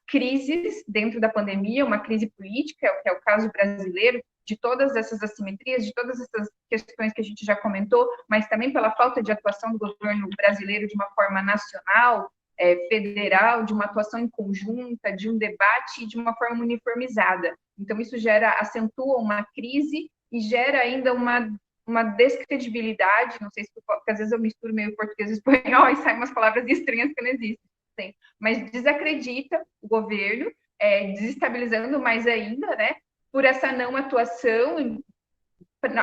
crises dentro da pandemia, uma crise política, que é o caso brasileiro, de todas essas assimetrias, de todas essas questões que a gente já comentou, mas também pela falta de atuação do governo brasileiro de uma forma nacional, federal, de uma atuação em conjunta, de um debate e de uma forma uniformizada. Então, isso acentua uma crise e gera ainda uma descredibilidade, não sei se porque às vezes eu misturo meio português e espanhol e saem umas palavras estranhas que não existem, mas desacredita o governo, desestabilizando mais ainda, né, por essa não atuação,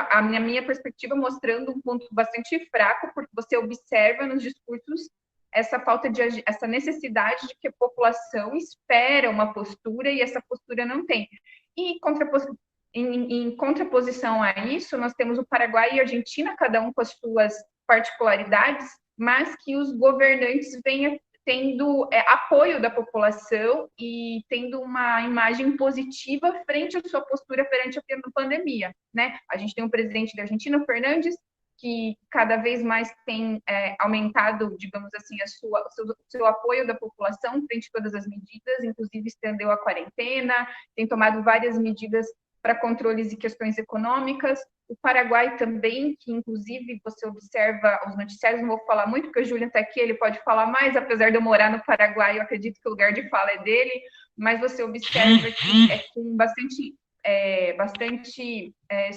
a minha perspectiva mostrando um ponto bastante fraco, porque você observa nos discursos essa necessidade de que a população espera uma postura e essa postura não tem. E em contraposição a isso, nós temos o Paraguai e a Argentina, cada um com as suas particularidades, mas que os governantes venham tendo apoio da população e tendo uma imagem positiva frente à sua postura perante a pandemia, né? A gente tem um presidente da Argentina, o Fernandes, que cada vez mais tem aumentado, digamos assim, o seu apoio da população frente a todas as medidas, inclusive estendeu a quarentena, tem tomado várias medidas para controles e questões econômicas. O Paraguai também, que inclusive você observa os noticiários, não vou falar muito, porque o Júlio está aqui, ele pode falar mais, apesar de eu morar no Paraguai, eu acredito que o lugar de fala é dele, mas você observa que com bastante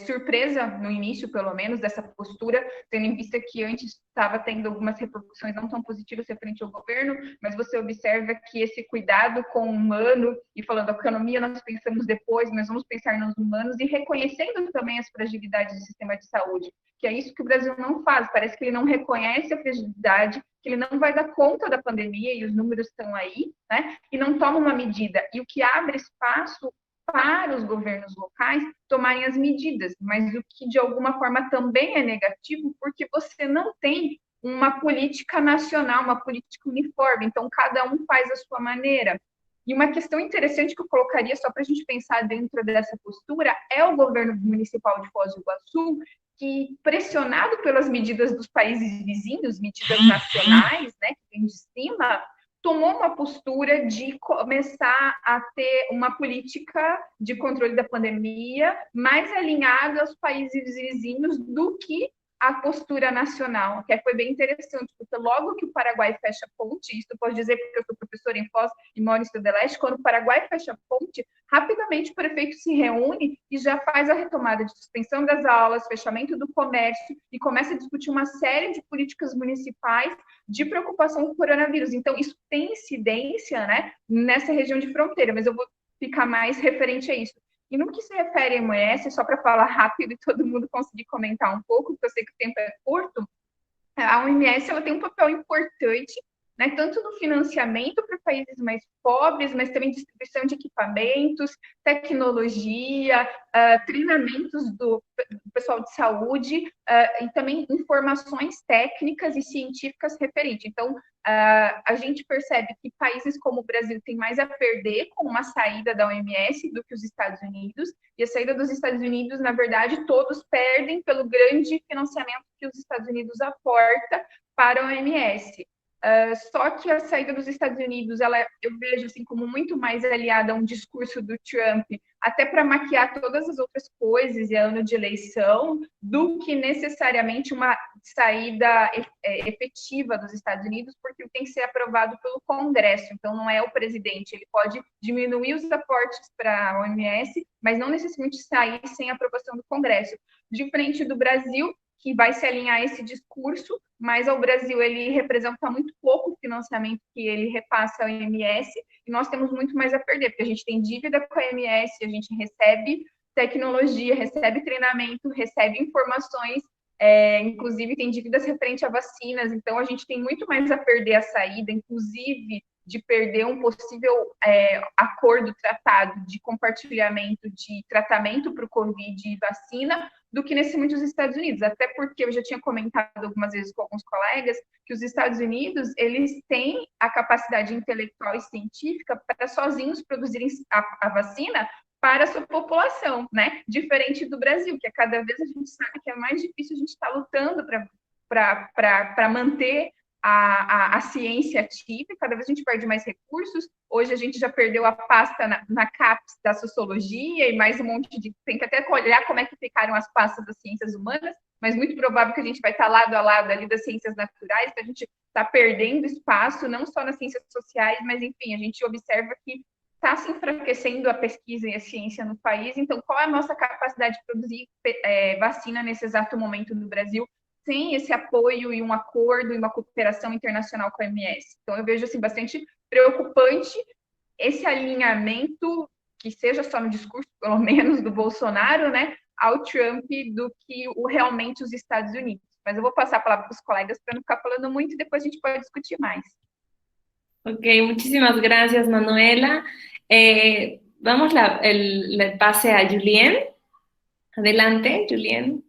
surpresa, no início, pelo menos, dessa postura, tendo em vista que antes estava tendo algumas repercussões não tão positivas referente ao governo, mas você observa que esse cuidado com o humano, e falando a economia, nós pensamos depois, mas vamos pensar nos humanos, e reconhecendo também as fragilidades do sistema de saúde, que é isso que o Brasil não faz, parece que ele não reconhece a fragilidade, que ele não vai dar conta da pandemia, e os números estão aí, né, e não toma uma medida, e o que abre espaço para os governos locais tomarem as medidas, mas o que de alguma forma também é negativo, porque você não tem uma política nacional, uma política uniforme, então cada um faz a sua maneira. E uma questão interessante que eu colocaria, só para a gente pensar dentro dessa postura, é o governo municipal de Foz do Iguaçu, que, pressionado pelas medidas dos países vizinhos, medidas nacionais, né, que vem de cima, tomou uma postura de começar a ter uma política de controle da pandemia mais alinhada aos países vizinhos do que a postura nacional, que foi bem interessante, porque logo que o Paraguai fecha a ponte, isso eu posso dizer porque eu sou professora em Foz e moro em Cidade do Leste, quando o Paraguai fecha a ponte, rapidamente o prefeito se reúne e já faz a retomada de suspensão das aulas, fechamento do comércio e começa a discutir uma série de políticas municipais de preocupação com o coronavírus. Então, isso tem incidência, né, nessa região de fronteira, mas eu vou ficar mais referente a isso. E no que se refere à OMS, só para falar rápido e todo mundo conseguir comentar um pouco, porque eu sei que o tempo é curto, a OMS ela tem um papel importante né, tanto no financiamento para países mais pobres, mas também distribuição de equipamentos, tecnologia, treinamentos do pessoal de saúde, e também informações técnicas e científicas referentes. Então, a gente percebe que países como o Brasil têm mais a perder com uma saída da OMS do que os Estados Unidos, e a saída dos Estados Unidos, na verdade, todos perdem pelo grande financiamento que os Estados Unidos aporta para a OMS. Só que a saída dos Estados Unidos, eu vejo assim como muito mais aliada a um discurso do Trump, até para maquiar todas as outras coisas, e ano de eleição, do que necessariamente uma saída efetiva dos Estados Unidos, porque tem que ser aprovado pelo Congresso. Então, não é o presidente, ele pode diminuir os aportes para a OMS, mas não necessariamente sair sem aprovação do Congresso. Diferente do Brasil, que vai se alinhar a esse discurso, mas ao Brasil ele representa muito pouco o financiamento que ele repassa à OMS, e nós temos muito mais a perder, porque a gente tem dívida com a OMS, a gente recebe tecnologia, recebe treinamento, recebe informações, inclusive tem dívidas referente a vacinas, então a gente tem muito mais a perder a saída, inclusive de perder um possível acordo, tratado de compartilhamento de tratamento para o Covid e vacina, do que nesse momento os Estados Unidos, até porque eu já tinha comentado algumas vezes com alguns colegas que os Estados Unidos, eles têm a capacidade intelectual e científica para sozinhos produzirem a vacina para a sua população, né? Diferente do Brasil, que a cada vez a gente sabe que é mais difícil, a gente está lutando para manter a ciência ativa, cada vez a gente perde mais recursos. Hoje a gente já perdeu a pasta na CAPES da sociologia e mais um monte de... Tem que até olhar como é que ficaram as pastas das ciências humanas, mas muito provável que a gente vai estar lado a lado ali das ciências naturais, que a gente está perdendo espaço, não só nas ciências sociais, mas enfim, a gente observa que está se enfraquecendo a pesquisa e a ciência no país. Então, qual é a nossa capacidade de produzir vacina nesse exato momento no Brasil, sem esse apoio e um acordo e uma cooperação internacional com a OMS? Então, eu vejo assim, bastante preocupante esse alinhamento, que seja só no discurso, pelo menos, do Bolsonaro, né, ao Trump, do que realmente os Estados Unidos. Mas eu vou passar a palavra para os colegas para não ficar falando muito e depois a gente pode discutir mais. Ok, muchísimas gracias, Manuela. Vamos el pase a Julien. Adelante, Julien.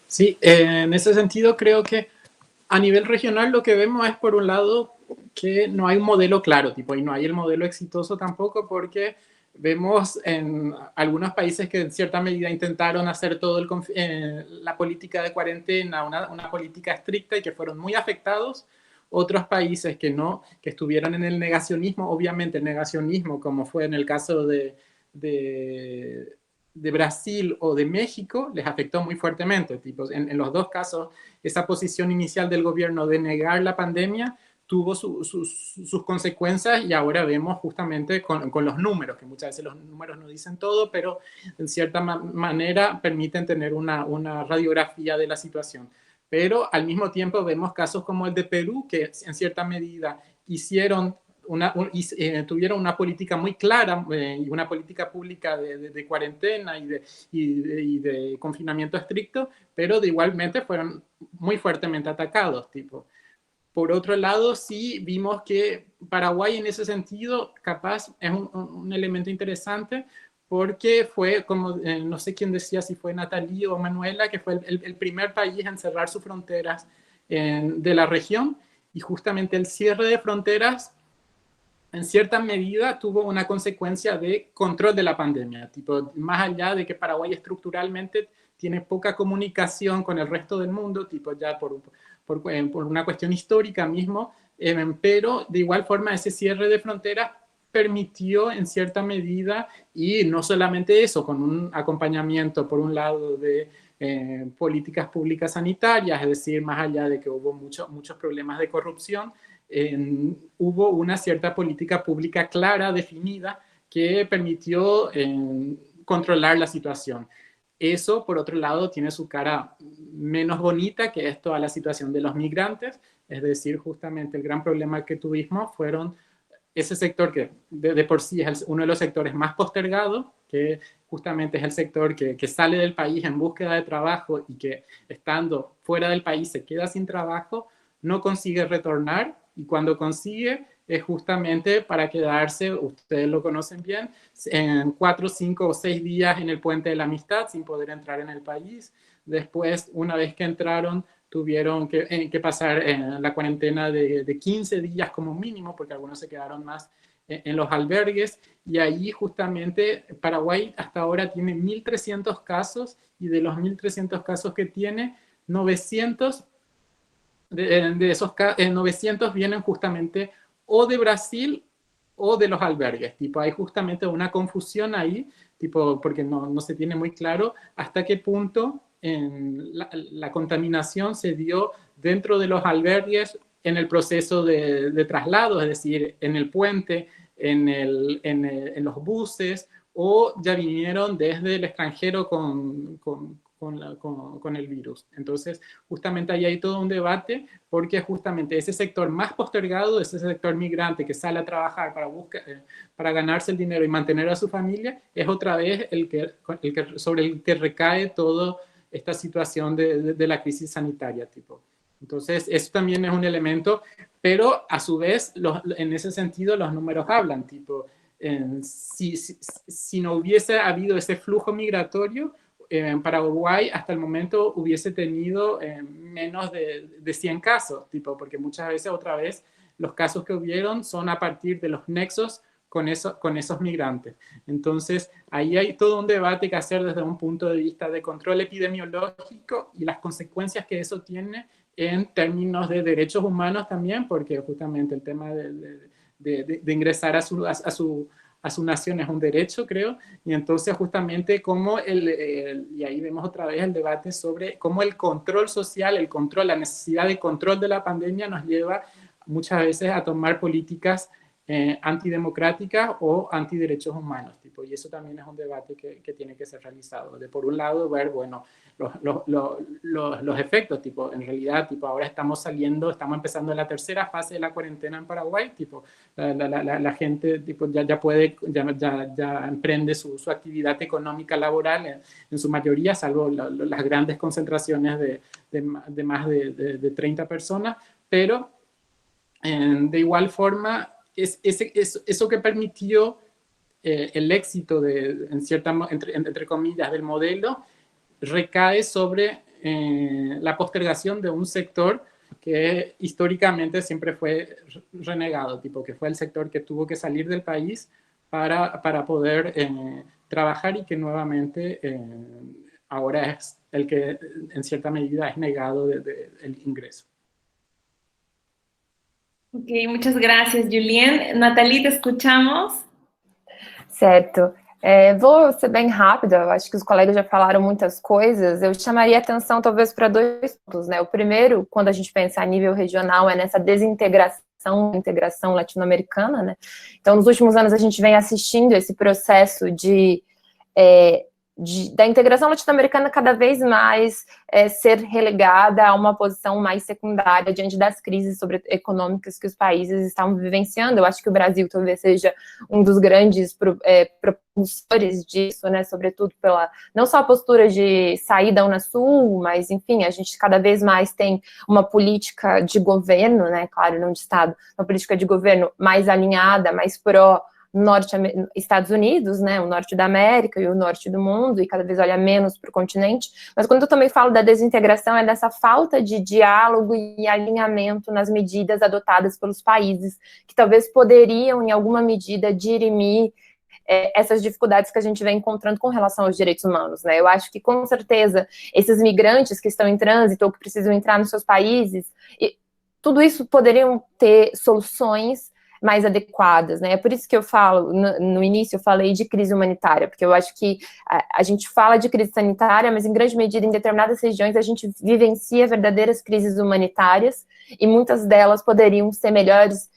Sí, en ese sentido creo que a nivel regional lo que vemos es, por un lado, que no hay un modelo claro, tipo, y no hay el modelo exitoso tampoco, porque vemos en algunos países que en cierta medida intentaron hacer todo la política de cuarentena, una política estricta, y que fueron muy afectados. Otros países que estuvieron en el negacionismo, obviamente el negacionismo, como fue en el caso de Brasil o de México, les afectó muy fuertemente. Tipo, en los dos casos, esa posición inicial del gobierno de negar la pandemia tuvo sus consecuencias, y ahora vemos justamente con los números, que muchas veces los números no dicen todo, pero en cierta manera permiten tener una radiografía de la situación. Pero al mismo tiempo vemos casos como el de Perú, que en cierta medida tuvieron una política muy clara y una política pública de cuarentena y de confinamiento estricto, pero igualmente fueron muy fuertemente atacados. Tipo. Por otro lado, sí vimos que Paraguay en ese sentido capaz es un elemento interesante, porque fue, como no sé quién decía, si fue Natalie o Manuela, que fue el primer país en cerrar sus fronteras de la región, y justamente el cierre de fronteras en cierta medida tuvo una consecuencia de control de la pandemia, tipo, más allá de que Paraguay estructuralmente tiene poca comunicación con el resto del mundo, tipo ya por una cuestión histórica mismo, pero de igual forma ese cierre de fronteras permitió en cierta medida, y no solamente eso, con un acompañamiento por un lado de políticas públicas sanitarias, es decir, más allá de que hubo muchos problemas de corrupción, hubo una cierta política pública clara, definida, que permitió controlar la situación. Eso, por otro lado, tiene su cara menos bonita, que es toda la situación de los migrantes, es decir, justamente el gran problema que tuvimos fueron ese sector que de por sí es uno de los sectores más postergados, que justamente es el sector que sale del país en búsqueda de trabajo y que estando fuera del país se queda sin trabajo, no consigue retornar, y cuando consigue es justamente para quedarse, ustedes lo conocen bien, en 4, 5 o 6 días en el Puente de la Amistad sin poder entrar en el país. Después, una vez que entraron, tuvieron que pasar la cuarentena de 15 días como mínimo, porque algunos se quedaron más en los albergues, y ahí justamente Paraguay hasta ahora tiene 1.300 casos, y de los 1.300 casos que tiene, 900 de esos 900 vienen justamente o de Brasil o de los albergues. Tipo, hay justamente una confusión ahí, tipo, porque no se tiene muy claro hasta qué punto la contaminación se dio dentro de los albergues en el proceso de traslado, es decir, en el puente, en los buses, o ya vinieron desde el extranjero con el virus. Entonces, justamente ahí hay todo un debate, porque justamente ese sector más postergado, ese sector migrante que sale a trabajar para ganarse el dinero y mantener a su familia, es otra vez sobre el que recae toda esta situación de la crisis sanitaria. Tipo. Entonces, eso también es un elemento, pero a su vez, en ese sentido, los números hablan. Tipo, si no hubiese habido ese flujo migratorio, en Paraguay hasta el momento hubiese tenido menos de 100 casos, tipo, porque muchas veces otra vez los casos que hubieron son a partir de los nexos con esos migrantes. Entonces, ahí hay todo un debate que hacer desde un punto de vista de control epidemiológico y las consecuencias que eso tiene en términos de derechos humanos también, porque justamente el tema de ingresar a su nación es un derecho, creo, y entonces justamente cómo y ahí vemos otra vez el debate sobre cómo el control social, la necesidad de control de la pandemia nos lleva muchas veces a tomar políticas antidemocráticas o antiderechos humanos, tipo, y eso también es un debate que tiene que ser realizado. De por un lado, ver, bueno, los efectos, tipo, en realidad, tipo, ahora estamos empezando la tercera fase de la cuarentena en Paraguay, tipo, la gente tipo, ya emprende su actividad económica laboral en su mayoría, salvo las grandes concentraciones de más de 30 personas, pero de igual forma, eso que permitió el éxito entre comillas, del modelo, recae sobre la postergación de un sector que históricamente siempre fue renegado, tipo, que fue el sector que tuvo que salir del país para poder trabajar, y que nuevamente ahora es el que en cierta medida es negado el ingreso. Ok, muchas gracias, Julien. Nathalie, te escuchamos. Certo. Vou ser bem rápida, eu acho que os colegas já falaram muitas coisas. Eu chamaria atenção talvez para 2 pontos, né? O primeiro, quando a gente pensa a nível regional, é nessa integração latino-americana, né? Então, nos últimos anos, a gente vem assistindo esse processo da integração latino-americana cada vez mais ser relegada a uma posição mais secundária diante das crises econômicas que os países estavam vivenciando. Eu acho que o Brasil talvez seja um dos grandes propulsores disso, né, sobretudo não só a postura de sair da Unasul, mas, enfim, a gente cada vez mais tem uma política de governo, né, claro, não de Estado, uma política de governo mais alinhada, mais Estados Unidos, né, o norte da América e o norte do mundo, e cada vez olha menos para o continente. Mas quando eu também falo da desintegração, é dessa falta de diálogo e alinhamento nas medidas adotadas pelos países, que talvez poderiam, em alguma medida, dirimir essas dificuldades que a gente vem encontrando com relação aos direitos humanos, né? Eu acho que, com certeza, esses migrantes que estão em trânsito ou que precisam entrar nos seus países, tudo isso poderiam ter soluções mais adequadas, né? É por isso que eu falo, no início eu falei de crise humanitária, porque eu acho que a gente fala de crise sanitária, mas em grande medida em determinadas regiões a gente vivencia verdadeiras crises humanitárias, e muitas delas poderiam ser melhores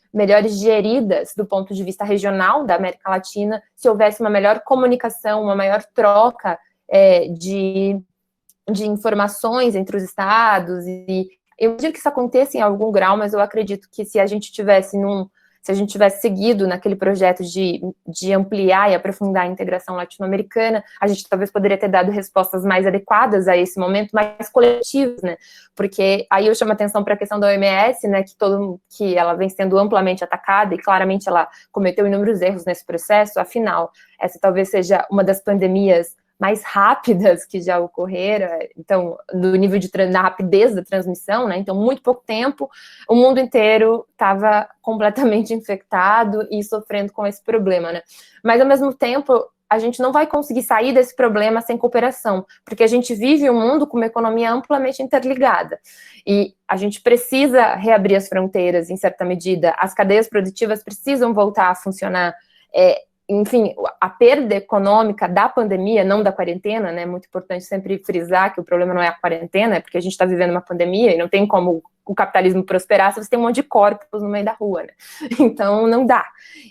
geridas do ponto de vista regional da América Latina, se houvesse uma melhor comunicação, uma maior troca de informações entre os estados, e eu imagino que isso aconteça em algum grau, mas eu acredito que se a gente tivesse se a gente tivesse seguido naquele projeto de ampliar e aprofundar a integração latino-americana, a gente talvez poderia ter dado respostas mais adequadas a esse momento, mais coletivas, né? Porque aí eu chamo a atenção para a questão da OMS, né, que ela vem sendo amplamente atacada, e claramente ela cometeu inúmeros erros nesse processo. Afinal, essa talvez seja uma das pandemias mais rápidas que já ocorreram, então, no nível na rapidez da transmissão, né, então, muito pouco tempo, o mundo inteiro estava completamente infectado e sofrendo com esse problema, né, mas, ao mesmo tempo, a gente não vai conseguir sair desse problema sem cooperação, porque a gente vive um mundo com uma economia amplamente interligada, e a gente precisa reabrir as fronteiras, em certa medida, as cadeias produtivas precisam voltar a funcionar, enfim, a perda econômica da pandemia, não da quarentena, né, é muito importante sempre frisar que o problema não é a quarentena, é porque a gente está vivendo uma pandemia e não tem como o capitalismo prosperar se você tem um monte de corpos no meio da rua, né, então não dá,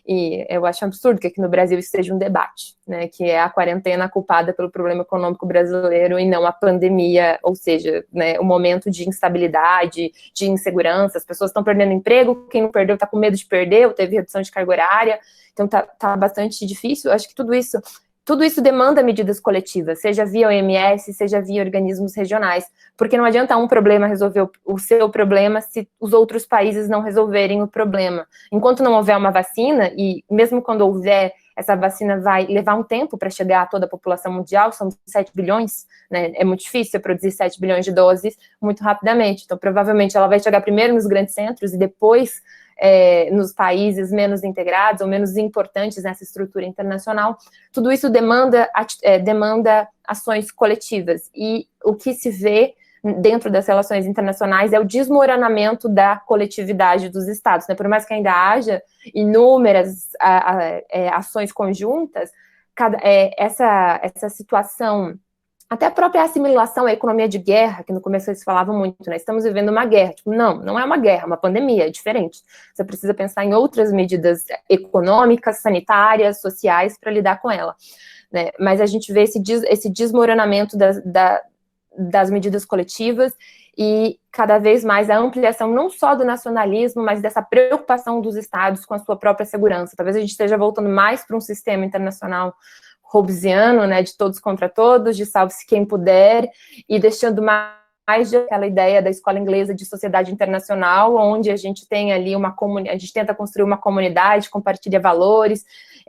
e eu acho absurdo que aqui no Brasil isso seja um debate, né, que é a quarentena culpada pelo problema econômico brasileiro e não a pandemia, ou seja, né, o momento de instabilidade, de insegurança, as pessoas estão perdendo emprego, quem não perdeu está com medo de perder, ou teve redução de carga horária, então tá bastante difícil. Eu acho que tudo isso demanda medidas coletivas, seja via OMS, seja via organismos regionais, porque não adianta um problema resolver o seu problema se os outros países não resolverem o problema. Enquanto não houver uma vacina, e mesmo quando houver, essa vacina vai levar um tempo para chegar a toda a população mundial, são 7 bilhões, né? É muito difícil produzir 7 bilhões de doses muito rapidamente, então provavelmente ela vai chegar primeiro nos grandes centros e depois nos países menos integrados ou menos importantes nessa estrutura internacional. Tudo isso demanda ações coletivas, e o que se vê dentro das relações internacionais é o desmoronamento da coletividade dos estados, né? Por mais que ainda haja inúmeras ações conjuntas, essa situação, até a própria assimilação à economia de guerra, que no começo eles falavam muito, né? Estamos vivendo uma guerra. Tipo, não é uma guerra, é uma pandemia, é diferente. Você precisa pensar em outras medidas econômicas, sanitárias, sociais para lidar com ela, né? Mas a gente vê esse desmoronamento das medidas coletivas e cada vez mais a ampliação não só do nacionalismo, mas dessa preocupação dos estados com a sua própria segurança. Talvez a gente esteja voltando mais para um sistema internacional hobbesiano, né, de todos contra todos, de salve-se quem puder, e deixando mais de aquela ideia da escola inglesa de sociedade internacional, onde a gente tem ali a gente tenta construir uma comunidade, compartilha valores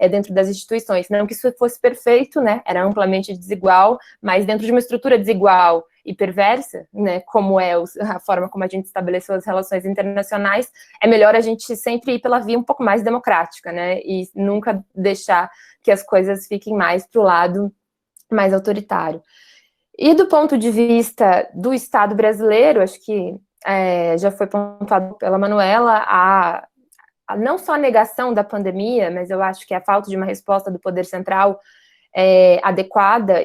dentro das instituições. Não que isso fosse perfeito, né, era amplamente desigual, mas dentro de uma estrutura desigual e perversa, né, como é a forma como a gente estabeleceu as relações internacionais, é melhor a gente sempre ir pela via um pouco mais democrática, né, e nunca deixar que as coisas fiquem mais para o lado mais autoritário. E do ponto de vista do Estado brasileiro, acho que já foi pontuado pela Manuela, não só a negação da pandemia, mas eu acho que a falta de uma resposta do poder central adequada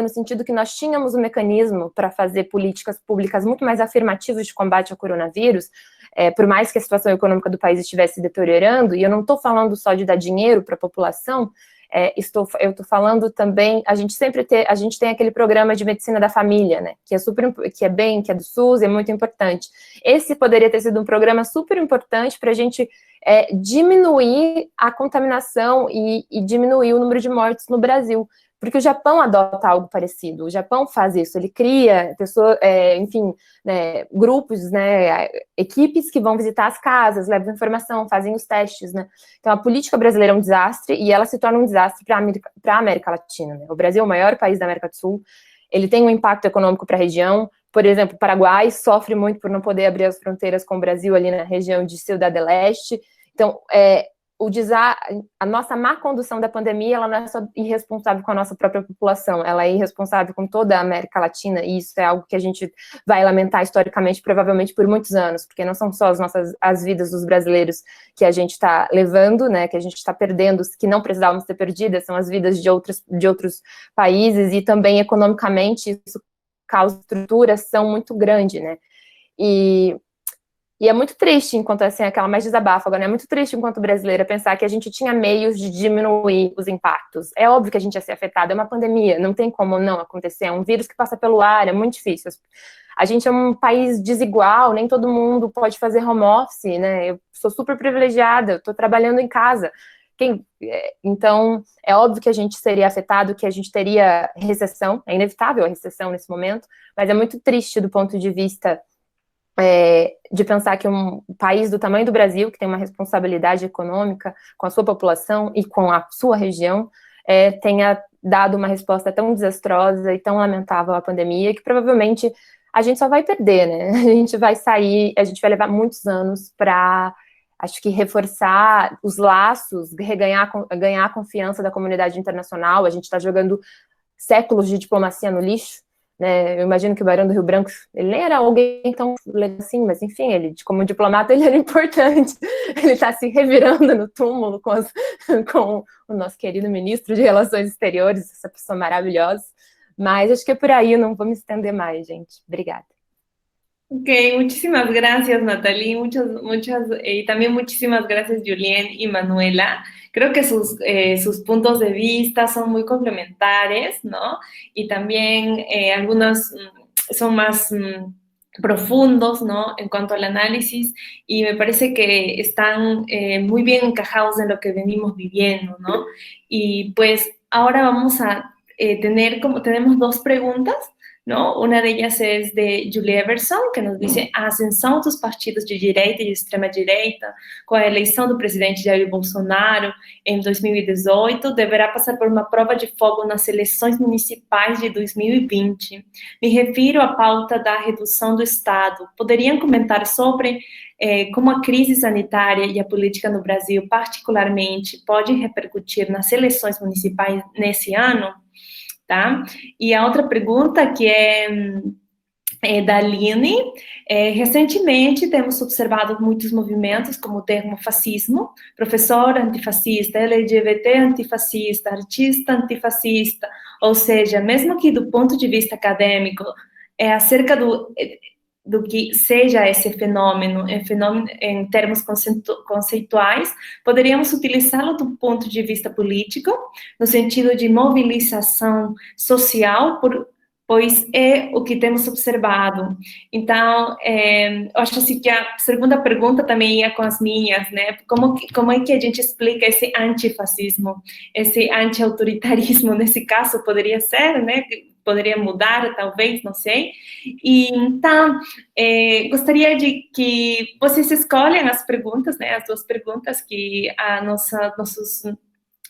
no sentido que nós tínhamos um mecanismo para fazer políticas públicas muito mais afirmativas de combate ao coronavírus, por mais que a situação econômica do país estivesse deteriorando, e eu não estou falando só de dar dinheiro para a população, eu estou falando também, a gente tem aquele programa de medicina da família, né, que é do SUS, é muito importante. Esse poderia ter sido um programa super importante para a gente diminuir a contaminação e diminuir o número de mortes no Brasil, porque o Japão adota algo parecido, o Japão faz isso, ele cria pessoas, né, grupos, né, equipes que vão visitar as casas, levam informação, fazem os testes, né, então a política brasileira é um desastre, e ela se torna um desastre para a América Latina, né? O Brasil é o maior país da América do Sul, ele tem um impacto econômico para a região, por exemplo, o Paraguai sofre muito por não poder abrir as fronteiras com o Brasil ali na região de Ciudad del Este, então, a nossa má condução da pandemia, ela não é só irresponsável com a nossa própria população, ela é irresponsável com toda a América Latina, e isso é algo que a gente vai lamentar historicamente, provavelmente por muitos anos, porque não são só as vidas dos brasileiros que a gente está levando, né, que a gente está perdendo, que não precisávamos ter perdidas, são as vidas de outros países, e também economicamente isso causa estruturação muito grande, né, e é muito triste, enquanto assim, aquela mais desabafa agora, é muito triste enquanto brasileira pensar que a gente tinha meios de diminuir os impactos. É óbvio que a gente ia ser afetado, é uma pandemia, não tem como não acontecer, é um vírus que passa pelo ar, é muito difícil. a gente é um país desigual, nem todo mundo pode fazer home office, né? Eu sou super privilegiada, eu estou trabalhando em casa. Então, é óbvio que a gente seria afetado, que a gente teria recessão, é inevitável a recessão nesse momento, mas é muito triste do ponto de vista de pensar que um país do tamanho do Brasil, que tem uma responsabilidade econômica com a sua população e com a sua região, tenha dado uma resposta tão desastrosa e tão lamentável à pandemia, que provavelmente a gente só vai perder, né? A gente vai sair, a gente vai levar muitos anos para, acho que, reforçar os laços, ganhar a confiança da comunidade internacional. A gente está jogando séculos de diplomacia no lixo, né? Eu imagino que o Barão do Rio Branco, ele nem era alguém tão legal assim, mas enfim, ele, como diplomata, ele era importante. Ele está se revirando no túmulo com o nosso querido ministro de Relações Exteriores, essa pessoa maravilhosa. Mas acho que é por aí, eu não vou me estender mais, gente. Obrigada. Ok, muchísimas gracias, Natalie, y también muchísimas gracias, Julien y Manuela. Creo que sus puntos de vista son muy complementares, ¿no? Y también algunos son más profundos, ¿no? En cuanto al análisis, y me parece que están muy bien encajados en lo que venimos viviendo, ¿no? Y pues ahora vamos a tenemos dos preguntas, ¿no? Una de ellas es de Julie Everson, que nos dice: a ascensão dos partidos de direita e de extrema-direita com a eleição do presidente Jair Bolsonaro em 2018 deverá passar por uma prova de fogo nas eleições municipais de 2020. Me refiro à pauta da redução do Estado. Poderiam comentar sobre como a crise sanitária e a política no Brasil, particularmente, pode repercutir nas eleições municipais nesse ano? Tá? E a outra pergunta, que é da Aline, recentemente temos observado muitos movimentos como o termo fascismo, professor antifascista, LGBT antifascista, artista antifascista, ou seja, mesmo que do ponto de vista acadêmico, acerca do que seja esse fenômeno em termos conceituais, poderíamos utilizá-lo do ponto de vista político, no sentido de mobilização social, pois é o que temos observado. Então, eu acho assim que a segunda pergunta também ia com as minhas, né? Como é que a gente explica esse antifascismo, esse anti-autoritarismo, nesse caso, poderia ser, né? Poderia mudar, talvez, não sei. E, então, gostaria de que vocês escolham as perguntas, né? As duas perguntas que nossos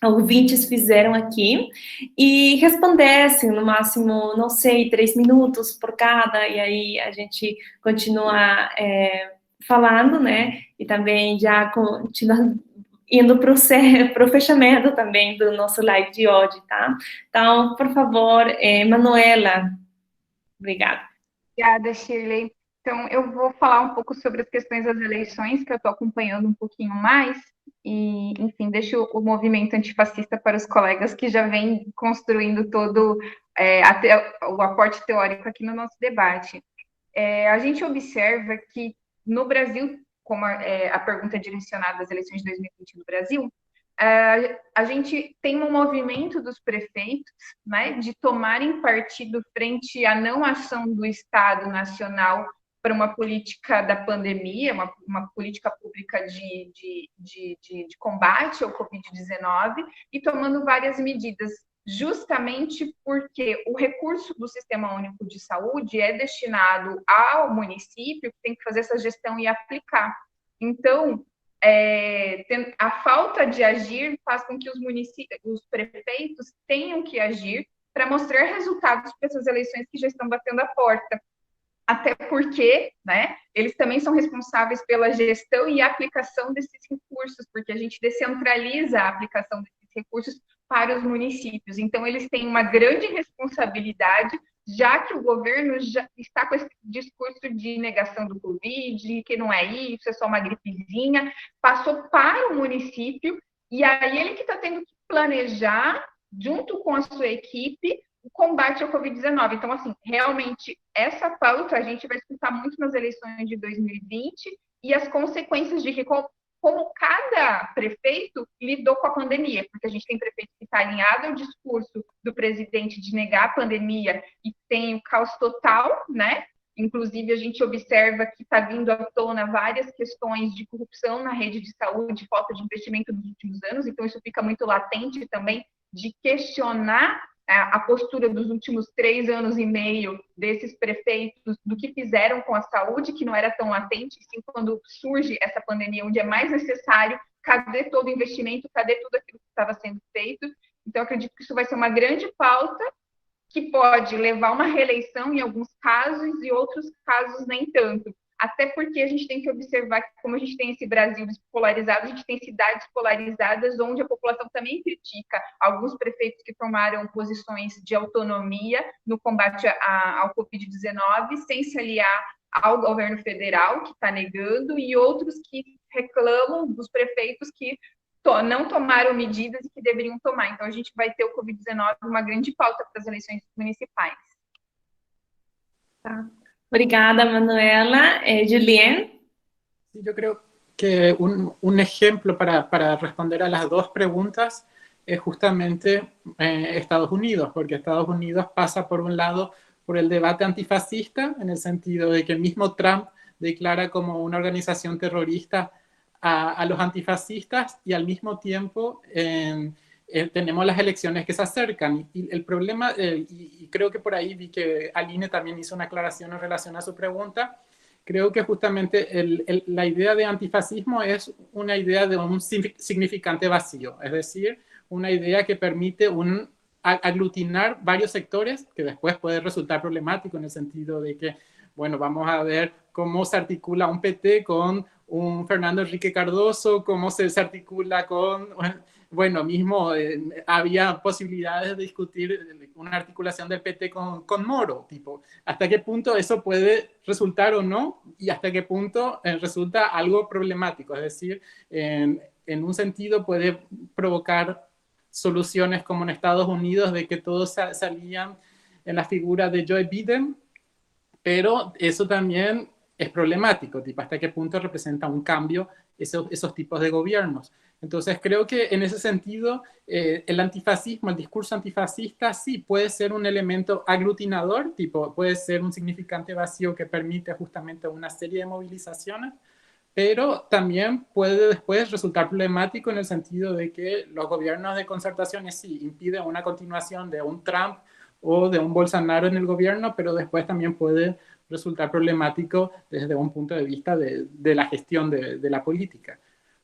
ouvintes fizeram aqui e respondessem no máximo, não sei, 3 minutos por cada, e aí a gente continua falando, né? E também já continuando indo para o fechamento também do nosso live de hoje, tá? Então, por favor, Manuela, obrigada. Obrigada, Shirley. Então, eu vou falar um pouco sobre as questões das eleições, que eu estou acompanhando um pouquinho mais, e, enfim, deixo o movimento antifascista para os colegas que já vêm construindo todo o aporte teórico aqui no nosso debate. A gente observa que no Brasil, como a pergunta é direcionada às eleições de 2020 no Brasil, a gente tem um movimento dos prefeitos, né, de tomarem partido frente à não ação do Estado Nacional para uma política da pandemia, uma política pública de combate ao Covid-19, e tomando várias medidas, justamente porque o recurso do Sistema Único de Saúde é destinado ao município, que tem que fazer essa gestão e aplicar. Então, a falta de agir faz com que os prefeitos tenham que agir para mostrar resultados para essas eleições que já estão batendo a porta. Até porque, né, eles também são responsáveis pela gestão e aplicação desses recursos, porque a gente descentraliza a aplicação desses recursos para os municípios. Então, eles têm uma grande responsabilidade, já que o governo já está com esse discurso de negação do Covid, que não é isso, é só uma gripezinha, passou para o município, e aí ele que está tendo que planejar, junto com a sua equipe, o combate ao Covid-19. Então, assim, realmente, essa pauta a gente vai escutar muito nas eleições de 2020 e as consequências de que como cada prefeito lidou com a pandemia, porque a gente tem prefeito que está alinhado ao discurso do presidente de negar a pandemia e tem o caos total, né? Inclusive, a gente observa que está vindo à tona várias questões de corrupção na rede de saúde, falta de investimento nos últimos anos, então isso fica muito latente também de questionar a postura dos últimos 3 anos e meio desses prefeitos, do que fizeram com a saúde, que não era tão latente, sim, quando surge essa pandemia, onde é mais necessário, cadê todo o investimento, cadê tudo aquilo que estava sendo feito? Então, acredito que isso vai ser uma grande pauta, que pode levar a uma reeleição em alguns casos e outros casos nem tanto. Até porque a gente tem que observar que, como a gente tem esse Brasil polarizado, a gente tem cidades polarizadas onde a população também critica alguns prefeitos que tomaram posições de autonomia no combate ao Covid-19, sem se aliar ao governo federal, que está negando, e outros que reclamam dos prefeitos que não tomaram medidas e que deveriam tomar. Então, a gente vai ter o Covid-19 uma grande pauta para as eleições municipais. Tá. Obrigada, Manuela. Julien. Sí, yo creo que un ejemplo para responder a las dos preguntas es justamente Estados Unidos, porque Estados Unidos pasa por un lado por el debate antifascista, en el sentido de que el mismo Trump declara como una organización terrorista a los antifascistas, y al mismo tiempo tenemos las elecciones que se acercan. Y el problema, y creo que por ahí vi que Aline también hizo una aclaración en relación a su pregunta, creo que justamente la idea de antifascismo es una idea de un significante vacío, es decir, una idea que permite aglutinar varios sectores, que después puede resultar problemático en el sentido de que, bueno, vamos a ver cómo se articula un PT con un Fernando Enrique Cardoso, cómo se articula con, bueno, mismo había posibilidades de discutir una articulación del PT con Moro, tipo, hasta qué punto eso puede resultar o no, y hasta qué punto resulta algo problemático, es decir, en un sentido puede provocar soluciones como en Estados Unidos, de que todos salían en la figura de Joe Biden, pero eso también es problemático, tipo, hasta qué punto representa un cambio esos tipos de gobiernos. Entonces creo que en ese sentido el antifascismo, el discurso antifascista sí puede ser un elemento aglutinador, tipo, puede ser un significante vacío que permite justamente una serie de movilizaciones, pero también puede después resultar problemático en el sentido de que los gobiernos de concertación sí impiden una continuación de un Trump o de un Bolsonaro en el gobierno, pero después también puede resultar problemático desde un punto de vista de la gestión de la política.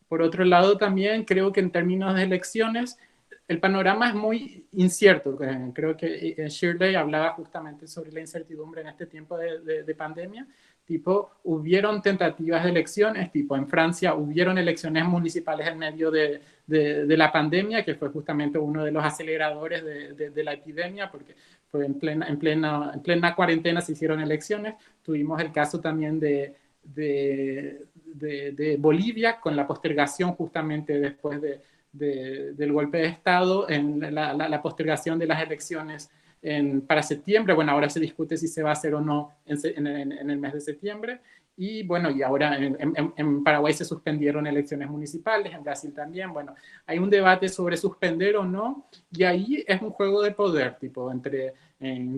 Por otro lado, también creo que en términos de elecciones, el panorama es muy incierto. Creo que Shirley hablaba justamente sobre la incertidumbre en este tiempo de pandemia. Tipo, hubieron tentativas de elecciones, tipo en Francia hubieron elecciones municipales en medio de la pandemia, que fue justamente uno de los aceleradores de la epidemia, porque fue en plena cuarentena se hicieron elecciones. Tuvimos el caso también de Bolivia, con la postergación justamente después del golpe de Estado, en la postergación de las elecciones para septiembre. Bueno, ahora se discute si se va a hacer o no en el mes de septiembre. Y bueno, y ahora en Paraguay se suspendieron elecciones municipales, en Brasil también. Bueno, hay un debate sobre suspender o no, y ahí es un juego de poder, tipo, entre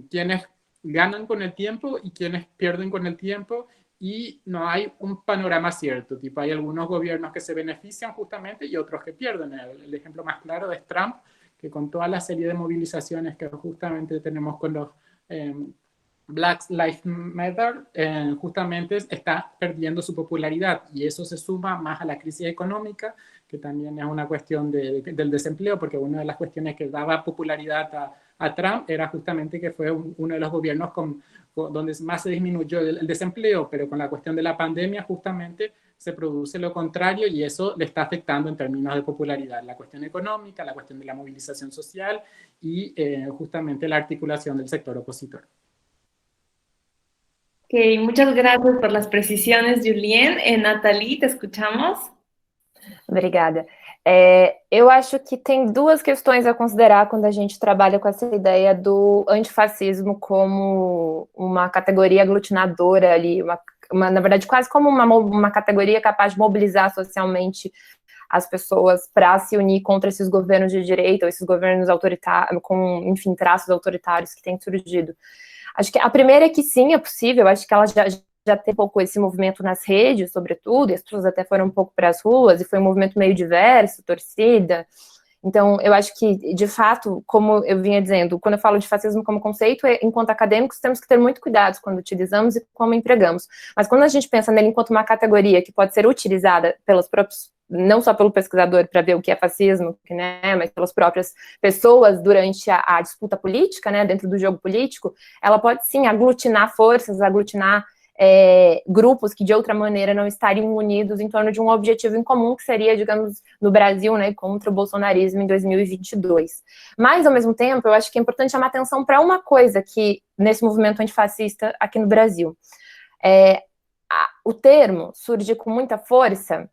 quienes ganan con el tiempo y quienes pierden con el tiempo, y no hay un panorama cierto, tipo, hay algunos gobiernos que se benefician justamente y otros que pierden. El ejemplo más claro es Trump, que con toda la serie de movilizaciones que justamente tenemos con los Black Lives Matter, justamente está perdiendo su popularidad, y eso se suma más a la crisis económica, que también es una cuestión del desempleo, porque una de las cuestiones que daba popularidad a Trump era justamente que fue uno de los gobiernos donde más se disminuyó el desempleo, pero con la cuestión de la pandemia justamente se produce lo contrario, y eso le está afectando en términos de popularidad, la cuestión económica, la cuestión de la movilización social y justamente la articulación del sector opositor. Ok, muchas gracias por las precisiones, Julien. Nathalie, te escuchamos. Obrigada. Eu acho que tem duas questões a considerar quando a gente trabalha com essa ideia do antifascismo como uma categoria aglutinadora ali, na verdade, quase como uma categoria capaz de mobilizar socialmente as pessoas para se unir contra esses governos de direita, ou esses governos autoritários, com, enfim, traços autoritários que têm surgido. Acho que a primeira é que sim, é possível, acho que ela já teve um pouco esse movimento nas redes, sobretudo, e as pessoas até foram um pouco para as ruas, e foi um movimento meio diverso, torcida. Então, eu acho que, de fato, como eu vinha dizendo, quando eu falo de fascismo como conceito, enquanto acadêmicos, temos que ter muito cuidado quando utilizamos e como empregamos. Mas quando a gente pensa nele enquanto uma categoria que pode ser utilizada pelos próprios, não só pelo pesquisador para ver o que é fascismo, né, mas pelas próprias pessoas durante a disputa política, né, dentro do jogo político, ela pode, sim, aglutinar forças, aglutinar grupos que de outra maneira não estariam unidos em torno de um objetivo em comum, que seria, digamos, no Brasil, né, contra o bolsonarismo em 2022. Mas, ao mesmo tempo, eu acho que é importante chamar atenção para uma coisa que, nesse movimento antifascista aqui no Brasil, o termo surge com muita força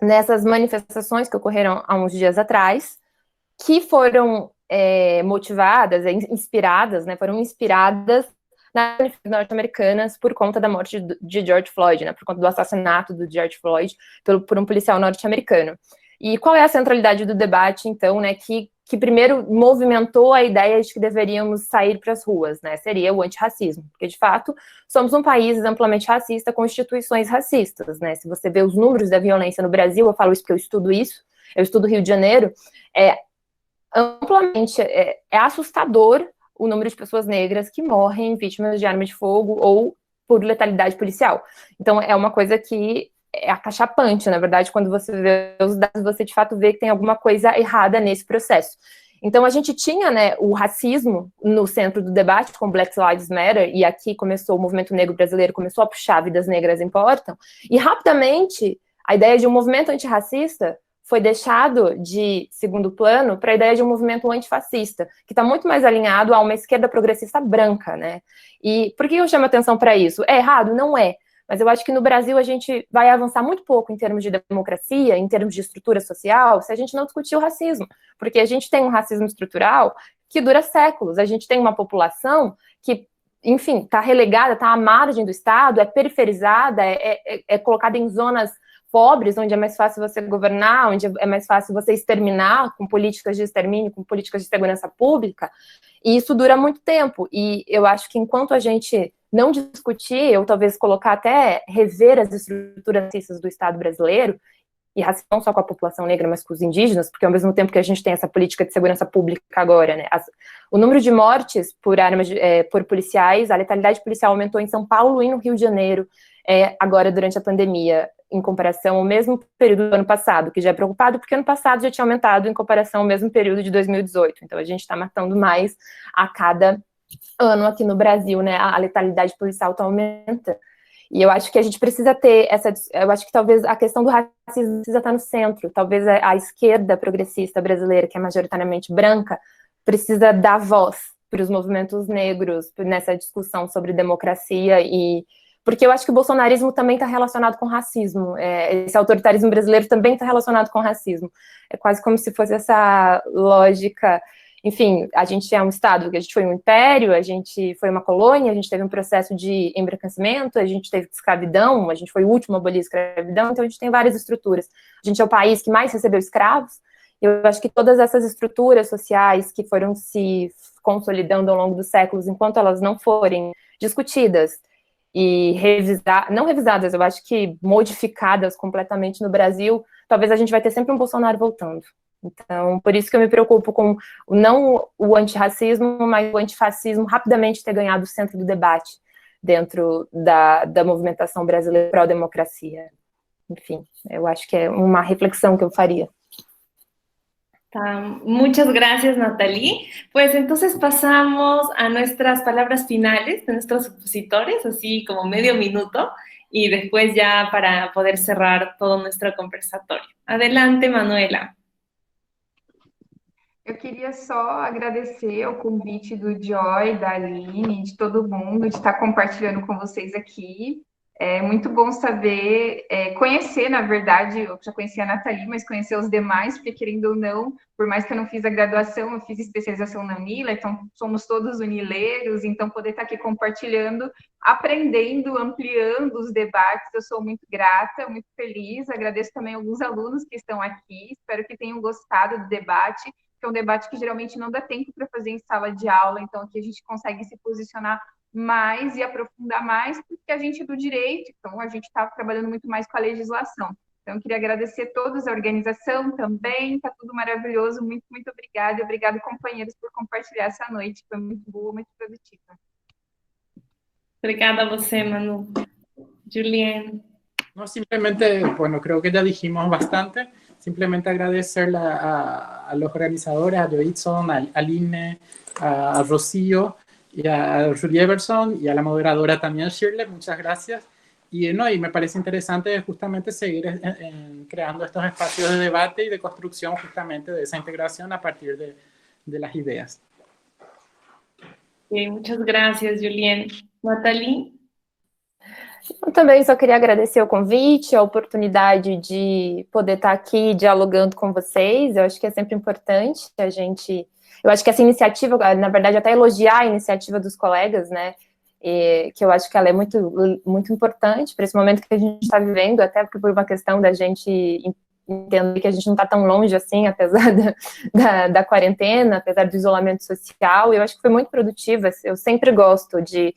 nessas manifestações que ocorreram há uns dias atrás, que foram motivadas, inspiradas, né, foram inspiradas nas norte-americanas por conta da morte de George Floyd, né, por conta do assassinato do George Floyd por um policial norte-americano. E qual é a centralidade do debate, então, né, que primeiro movimentou a ideia de que deveríamos sair para as ruas, né, seria o antirracismo, porque, de fato, somos um país amplamente racista, com instituições racistas, né, se você vê os números da violência no Brasil, eu falo isso porque eu estudo Rio de Janeiro, amplamente, é assustador o número de pessoas negras que morrem vítimas de arma de fogo ou por letalidade policial. Então, é uma coisa que é acachapante, na verdade, quando você vê os dados, você de fato vê que tem alguma coisa errada nesse processo. Então, a gente tinha, né, o racismo no centro do debate com Black Lives Matter, e aqui começou o movimento negro brasileiro, começou a puxar Vidas Negras Importam, e rapidamente a ideia de um movimento antirracista foi deixado de segundo plano para a ideia de um movimento antifascista, que está muito mais alinhado a uma esquerda progressista branca, né? E por que eu chamo atenção para isso? É errado? Não é. Mas eu acho que no Brasil a gente vai avançar muito pouco em termos de democracia, em termos de estrutura social, se a gente não discutir o racismo. Porque a gente tem um racismo estrutural que dura séculos. A gente tem uma população que, enfim, está relegada, está à margem do Estado, é periferizada, é colocada em zonas pobres, onde é mais fácil você governar, onde é mais fácil você exterminar com políticas de extermínio, com políticas de segurança pública, e isso dura muito tempo. E eu acho que enquanto a gente não discutir, ou talvez colocar até rever as estruturas racistas do Estado brasileiro, e racismo não só com a população negra, mas com os indígenas, porque ao mesmo tempo que a gente tem essa política de segurança pública agora, né, o número de mortes por armas, por policiais, a letalidade policial aumentou em São Paulo e no Rio de Janeiro, agora durante a pandemia, em comparação ao mesmo período do ano passado, que já é preocupado, porque ano passado já tinha aumentado em comparação ao mesmo período de 2018. Então, a gente está matando mais a cada ano aqui no Brasil, né? A letalidade policial está aumentando. E eu acho que a gente precisa ter eu acho que talvez a questão do racismo precisa estar no centro. Talvez a esquerda progressista brasileira, que é majoritariamente branca, precisa dar voz para os movimentos negros nessa discussão sobre democracia porque eu acho que o bolsonarismo também está relacionado com racismo. Esse autoritarismo brasileiro também está relacionado com racismo. É quase como se fosse essa lógica. Enfim, a gente é um Estado, a gente foi um império, a gente foi uma colônia, a gente teve um processo de embranquecimento, a gente teve escravidão, a gente foi o último a abolir a escravidão, então a gente tem várias estruturas. A gente é o país que mais recebeu escravos. Eu acho que todas essas estruturas sociais que foram se consolidando ao longo dos séculos, enquanto elas não forem discutidas e não revisadas, eu acho que modificadas completamente no Brasil, talvez a gente vai ter sempre um Bolsonaro voltando. Então, por isso que eu me preocupo com não o antirracismo, mas o antifascismo rapidamente ter ganhado o centro do debate dentro da movimentação brasileira pró-democracia. Enfim, eu acho que é uma reflexão que eu faria. Muchas gracias, Nathalie. Pues entonces pasamos a nuestras palabras finales de nuestros opositores, así como medio minuto, y después ya para poder cerrar todo nuestro conversatorio. Adelante, Manuela. Eu queria só agradecer o convite do Joy, da Aline, de todo mundo, de estar compartilhando com vocês aqui. É muito bom saber, conhecer, na verdade, eu já conhecia a Nathalie, mas conhecer os demais, porque querendo ou não, por mais que eu não fiz a graduação, eu fiz especialização na Unila, então somos todos unileiros, então poder estar aqui compartilhando, aprendendo, ampliando os debates, eu sou muito grata, muito feliz, agradeço também alguns alunos que estão aqui, espero que tenham gostado do debate, que é um debate que geralmente não dá tempo para fazer em sala de aula, então aqui a gente consegue se posicionar mais e aprofundar mais, porque a gente é do direito, então a gente está trabalhando muito mais com a legislação. Então, eu queria agradecer a todos, a organização também, está tudo maravilhoso, muito, muito obrigada, e obrigado, companheiros, por compartilhar essa noite, foi muito boa, muito produtiva. Obrigada a você, Manu. Julián. No, simplemente, bueno, creo que ya dijimos bastante. Simplemente agradecerle a los organizadores, a Joitson, a Aline, a Rocío y a Julie Everson y a la moderadora también, Shirley. Muchas gracias. Y, no, y me parece interesante justamente seguir creando estos espacios de debate y de construcción justamente de esa integración a partir de las ideas. Muchas gracias, Julián. Nathalie? Eu também só queria agradecer o convite, a oportunidade de poder estar aqui dialogando com vocês. Eu acho que é sempre importante a gente... Eu acho que essa iniciativa, na verdade, até elogiar a iniciativa dos colegas, né? Que eu acho que ela é muito, muito importante para esse momento que a gente está vivendo, até por uma questão da gente entender que a gente não está tão longe assim, apesar da quarentena, apesar do isolamento social. Eu acho que foi muito produtiva. Eu sempre gosto de,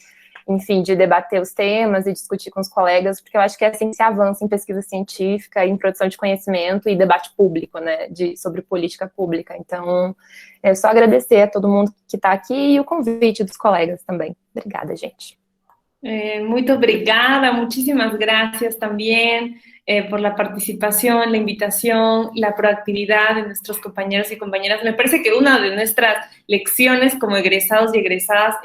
enfim, de debater os temas e discutir com os colegas, porque eu acho que é assim que se avança em pesquisa científica, em produção de conhecimento e debate público, né, sobre política pública. Então, é só agradecer a todo mundo que está aqui e o convite dos colegas também. Obrigada, gente. Muito obrigada, muchísimas gracias también por la participación, la invitación, la proactividad de nuestros compañeros y compañeras. Me parece que una de nuestras lecciones como egresados y egresadas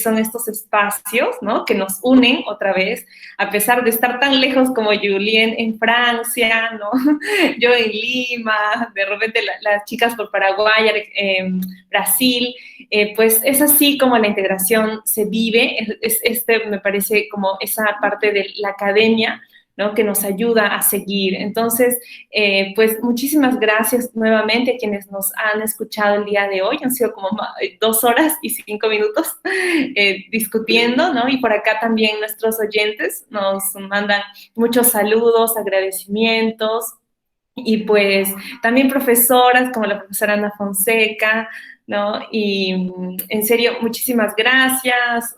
son estos espacios, ¿no?, que nos unen otra vez, a pesar de estar tan lejos como Julien en Francia, ¿no? Yo en Lima, de repente las chicas por Paraguay, Brasil, pues es así como la integración se vive. Me parece como esa parte de la academia, ¿no?, que nos ayuda a seguir. Entonces, pues muchísimas gracias nuevamente a quienes nos han escuchado el día de hoy. Han sido como 2 horas y 5 minutos discutiendo, ¿no? Y por acá también nuestros oyentes nos mandan muchos saludos, agradecimientos, y pues también profesoras como la profesora Ana Fonseca, ¿no? Y en serio, muchísimas gracias.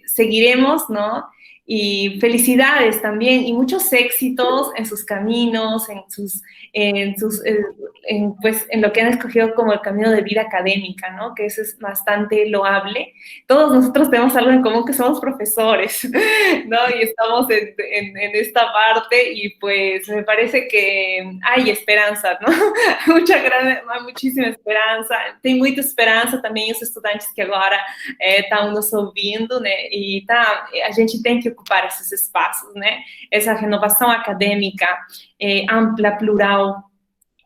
Seguiremos, ¿no? Y felicidades también, y muchos éxitos en sus caminos, pues, en lo que han escogido como el camino de vida académica, ¿no? Que eso es bastante loable. Todos nosotros tenemos algo en común, que somos profesores, ¿no? Y estamos en esta parte, y pues me parece que hay esperança, ¿no? Muchísima esperança. Tem muita esperança também os estudantes que agora estão nos ouvindo, né? E a gente tem que ocupar esses espaços, né? Essa renovação acadêmica ampla, plural,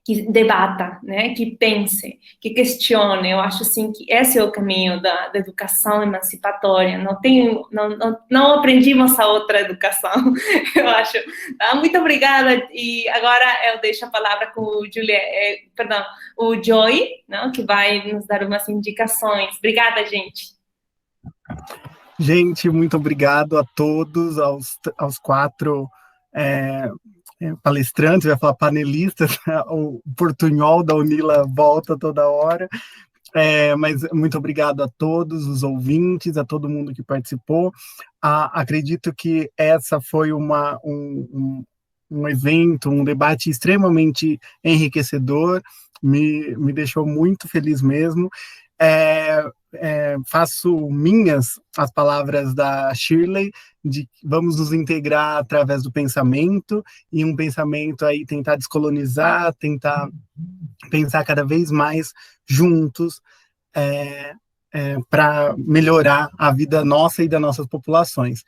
que debata, né? Que pense, que questione. Eu acho assim que esse é o caminho da educação emancipatória. Não aprendimos a outra educação, eu acho. Tá? Muito obrigada. E agora eu deixo a palavra com o Joy, né? Que vai nos dar umas indicações. Obrigada, gente. Gente, muito obrigado a todos, aos 4 palestrantes, eu ia falar panelistas, o portunhol da Unila volta toda hora, mas muito obrigado a todos os ouvintes, a todo mundo que participou. Acredito que essa foi um evento, um debate extremamente enriquecedor, me deixou muito feliz mesmo. Faço minhas as palavras da Shirley, de que vamos nos integrar através do pensamento, e um pensamento aí tentar descolonizar, tentar pensar cada vez mais juntos para melhorar a vida nossa e das nossas populações.